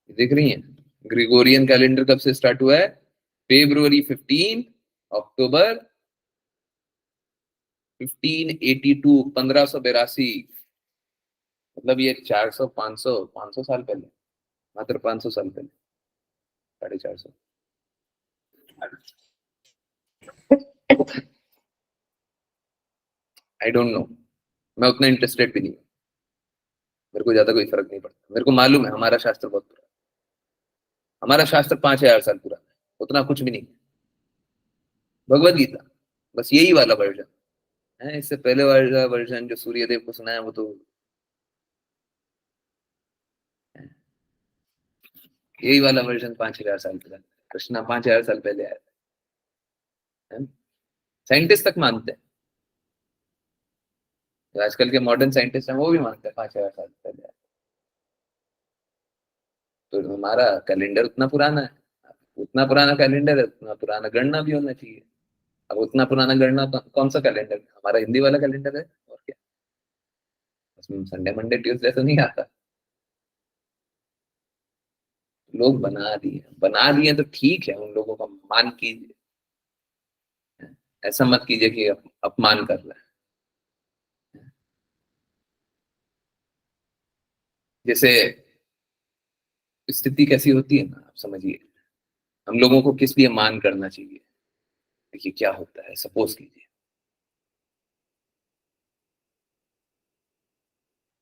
देख रही हैं? ग्रिगोरियन कैलेंडर कब से स्टार्ट हुआ है? February 15, अक्टूबर 1582, 1582। मतलब ये 400 500 साल पहले, मात्र 500 साल पहले, 450। आई डोंट नो, मैं उतना इंटरेस्टेड भी नहीं हूँ, मेरे को ज्यादा कोई फर्क नहीं पड़ता। मेरे को मालूम है हमारा शास्त्र बहुत पुराना, हमारा शास्त्र 5000 साल पुराना है, उतना कुछ भी नहीं। भगवत गीता बस यही वाला वर्जन है, इससे पहले वाला वर्जन जो सूर्यदेव को सुना है वो तो यही वाला वर्जन 5000 साल पुराना। कृष्णा 5000 साल पहले आया था, साइंटिस्ट तक मानते हैं, जो आजकल के मॉडर्न साइंटिस्ट हैं वो भी मानते हैं 5000 साल पहले आया। तो हमारा कैलेंडर उतना पुराना है, उतना पुराना कैलेंडर है, उतना पुराना गणना भी होना चाहिए। अब उतना पुराना गणना कौन सा कैलेंडर है? हमारा हिंदी वाला कैलेंडर है, और क्या। उसमें संडे मंडे ट्यूसडे तो नहीं आता, लोग बना दिए तो ठीक है, उन लोगों का मान कीजिए, ऐसा मत कीजिए कि अपमान कर रहा है। जैसे स्थिति कैसी होती है ना, आप समझिए, हम लोगों को किस लिए मान करना चाहिए? देखिए क्या होता है, सपोज कीजिए,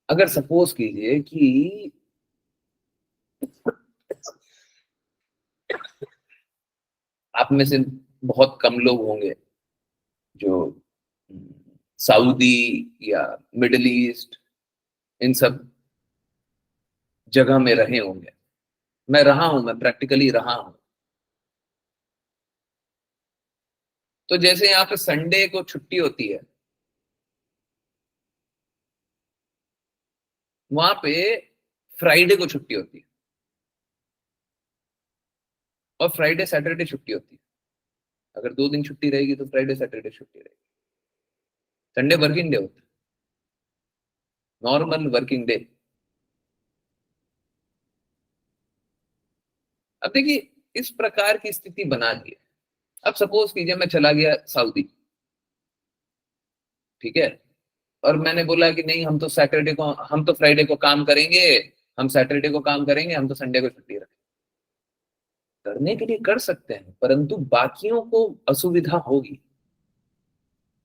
अगर सपोज कीजिए कि आप में से बहुत कम लोग होंगे जो सऊदी या मिडिल ईस्ट इन सब जगह में रहे होंगे। मैं रहा हूं, मैं प्रैक्टिकली रहा हूं। तो जैसे यहाँ पे संडे को छुट्टी होती है, वहां पे फ्राइडे को छुट्टी होती है, और फ्राइडे सैटरडे छुट्टी होती है। अगर 2 दिन छुट्टी रहेगी तो फ्राइडे सैटरडे छुट्टी रहेगी, संडे वर्किंग डे होता है, नॉर्मल वर्किंग डे। अब देखिए, इस प्रकार की स्थिति बना दी है। अब सपोज कीजिए मैं चला गया सऊदी, ठीक है, और मैंने बोला कि नहीं, हम तो फ्राइडे को काम करेंगे, हम सैटरडे को काम करेंगे, हम तो संडे को छुट्टी रखेंगे। करने के लिए कर सकते हैं, परंतु बाकियों को असुविधा होगी।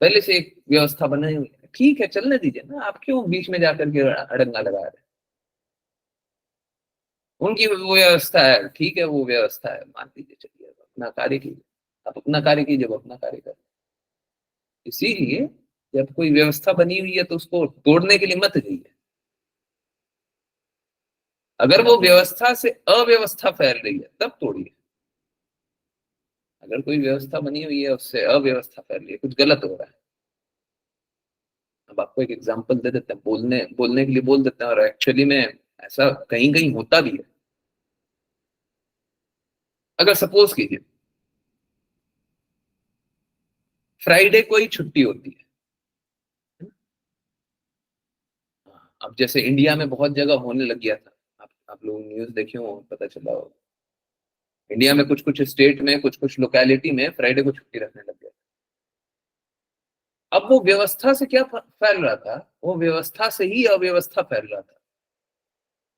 पहले से एक व्यवस्था बनाई हुई है, ठीक है, चलने दीजिए ना, आप क्यों बीच में जाकर के अड़ंगा लगा रहे हैं? उनकी वो व्यवस्था है, ठीक है, वो व्यवस्था है, मान लीजिए, चलिए अपना कार्य कीजिए, आप अपना कार्य कीजिए, वो अपना कार्य करें। इसीलिए जब कोई व्यवस्था बनी हुई है तो उसको तोड़ने के लिए मत जाइए। अगर वो व्यवस्था से अव्यवस्था फैल रही है तब तोड़िए। अगर कोई व्यवस्था बनी हुई है उससे अव्यवस्था फैल रही है, कुछ गलत हो रहा है। अब आपको एक एग्जांपल दे देते हैं, बोलने के लिए बोल देते हैं, और एक्चुअली में ऐसा कहीं कहीं होता भी है। अगर सपोज कीजिए फ्राइडे को ही छुट्टी होती है, अब जैसे इंडिया में बहुत जगह होने लग गया था, आप लोग न्यूज देखे हो, पता चला हो, इंडिया में कुछ कुछ स्टेट में कुछ कुछ लोकेलिटी में फ्राइडे को छुट्टी रखने लग गया। अब वो व्यवस्था से क्या फैल रहा था, वो व्यवस्था से ही अव्यवस्था फैल रहा था।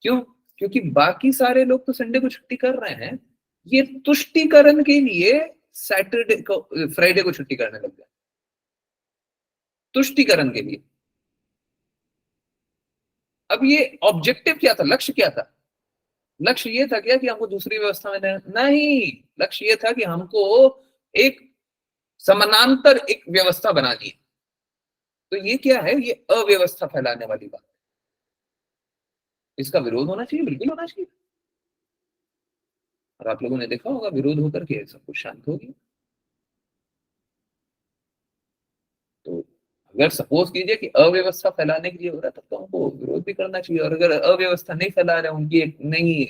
क्यों? क्योंकि बाकी सारे लोग तो संडे को छुट्टी कर रहे हैं, ये तुष्टिकरण के लिए सैटरडे को फ्राइडे को छुट्टी करने लग गया, तुष्टिकरण के लिए। अब ये ऑब्जेक्टिव क्या था, लक्ष्य क्या था? लक्ष्य ये था क्या कि हमको दूसरी व्यवस्था में नहीं, लक्ष्य ये था कि हमको एक समानांतर एक व्यवस्था बनानी है। तो ये क्या है, ये अव्यवस्था फैलाने वाली बात। इसका विरोध होना चाहिए, बिल्कुल होना चाहिए। और आप लोगों ने देखा होगा विरोध होकर के सब कुछ शांत हो गया। तो अगर सपोज कीजिए कि अव्यवस्था फैलाने के लिए हो रहा है, तब तो हमको विरोध भी करना चाहिए। और अगर अव्यवस्था नहीं फैला रहे, उनकी एक नई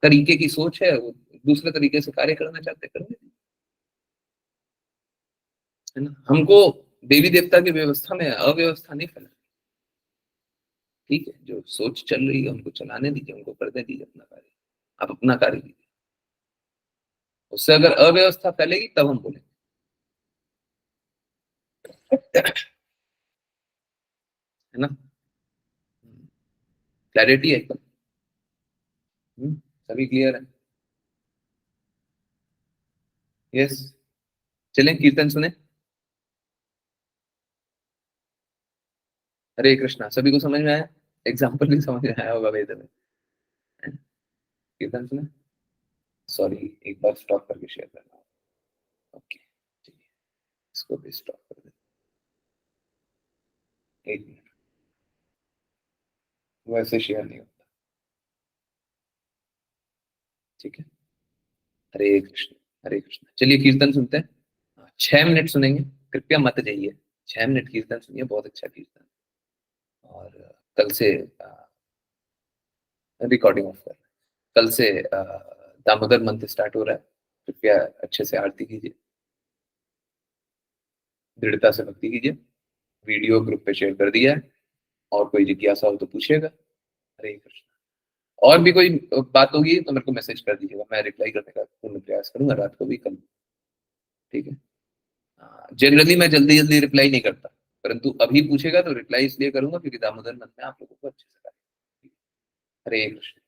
तरीके की सोच है, वो दूसरे तरीके से कार्य करना चाहते, करने दीजिए, है ना। हमको देवी देवता की व्यवस्था में अव्यवस्था नहीं फैलानी। ठीक है, जो सोच चल रही है उनको चलाने दीजिए, उनको करने दीजिए अपना कार्य, आप अपना कार्य कीजिए। उससे अगर अव्यवस्था फैलेगी तब हम बोलेंगे। है ना, क्लैरिटी है एकदम, सभी क्लियर है? यस, चलें कीर्तन सुने। हरे कृष्णा, सभी को समझ में आया? एग्जाम्पल भी समझ में आया होगा वेद में। कीर्तन सुने। सॉरी, एक बार स्टॉप करके शेयर करना। ओके, चलिए इसको भी स्टॉप कर देते, 1 मिनट, वैसे शेयर नहीं होता। ठीक है, हरे कृष्ण हरे कृष्ण। चलिए कीर्तन सुनते हैं, 6 मिनट सुनेंगे, कृपया मत जाइए। 6 मिनट कीर्तन सुनिए, बहुत अच्छा कीर्तन। और कल से रिकॉर्डिंग ऑफ कर, कल से दामोदर मंत्र स्टार्ट हो रहा है, कृपया अच्छे से आरती कीजिए, दृढ़ता से भक्ति कीजिए। वीडियो ग्रुप पे शेयर कर दिया है, और कोई जिज्ञासा हो तो पूछिएगा। हरे कृष्ण। और भी कोई बात होगी तो मेरे को मैसेज कर दीजिएगा, मैं रिप्लाई करने का पूर्ण प्रयास करूंगा, रात को भी, कल। ठीक है, जनरली मैं जल्दी जल्दी रिप्लाई नहीं करता, परंतु अभी पूछेगा तो रिप्लाई इसलिए करूंगा क्योंकि दामोदर मंथ में आप लोगों को अच्छे से करें। हरे कृष्ण।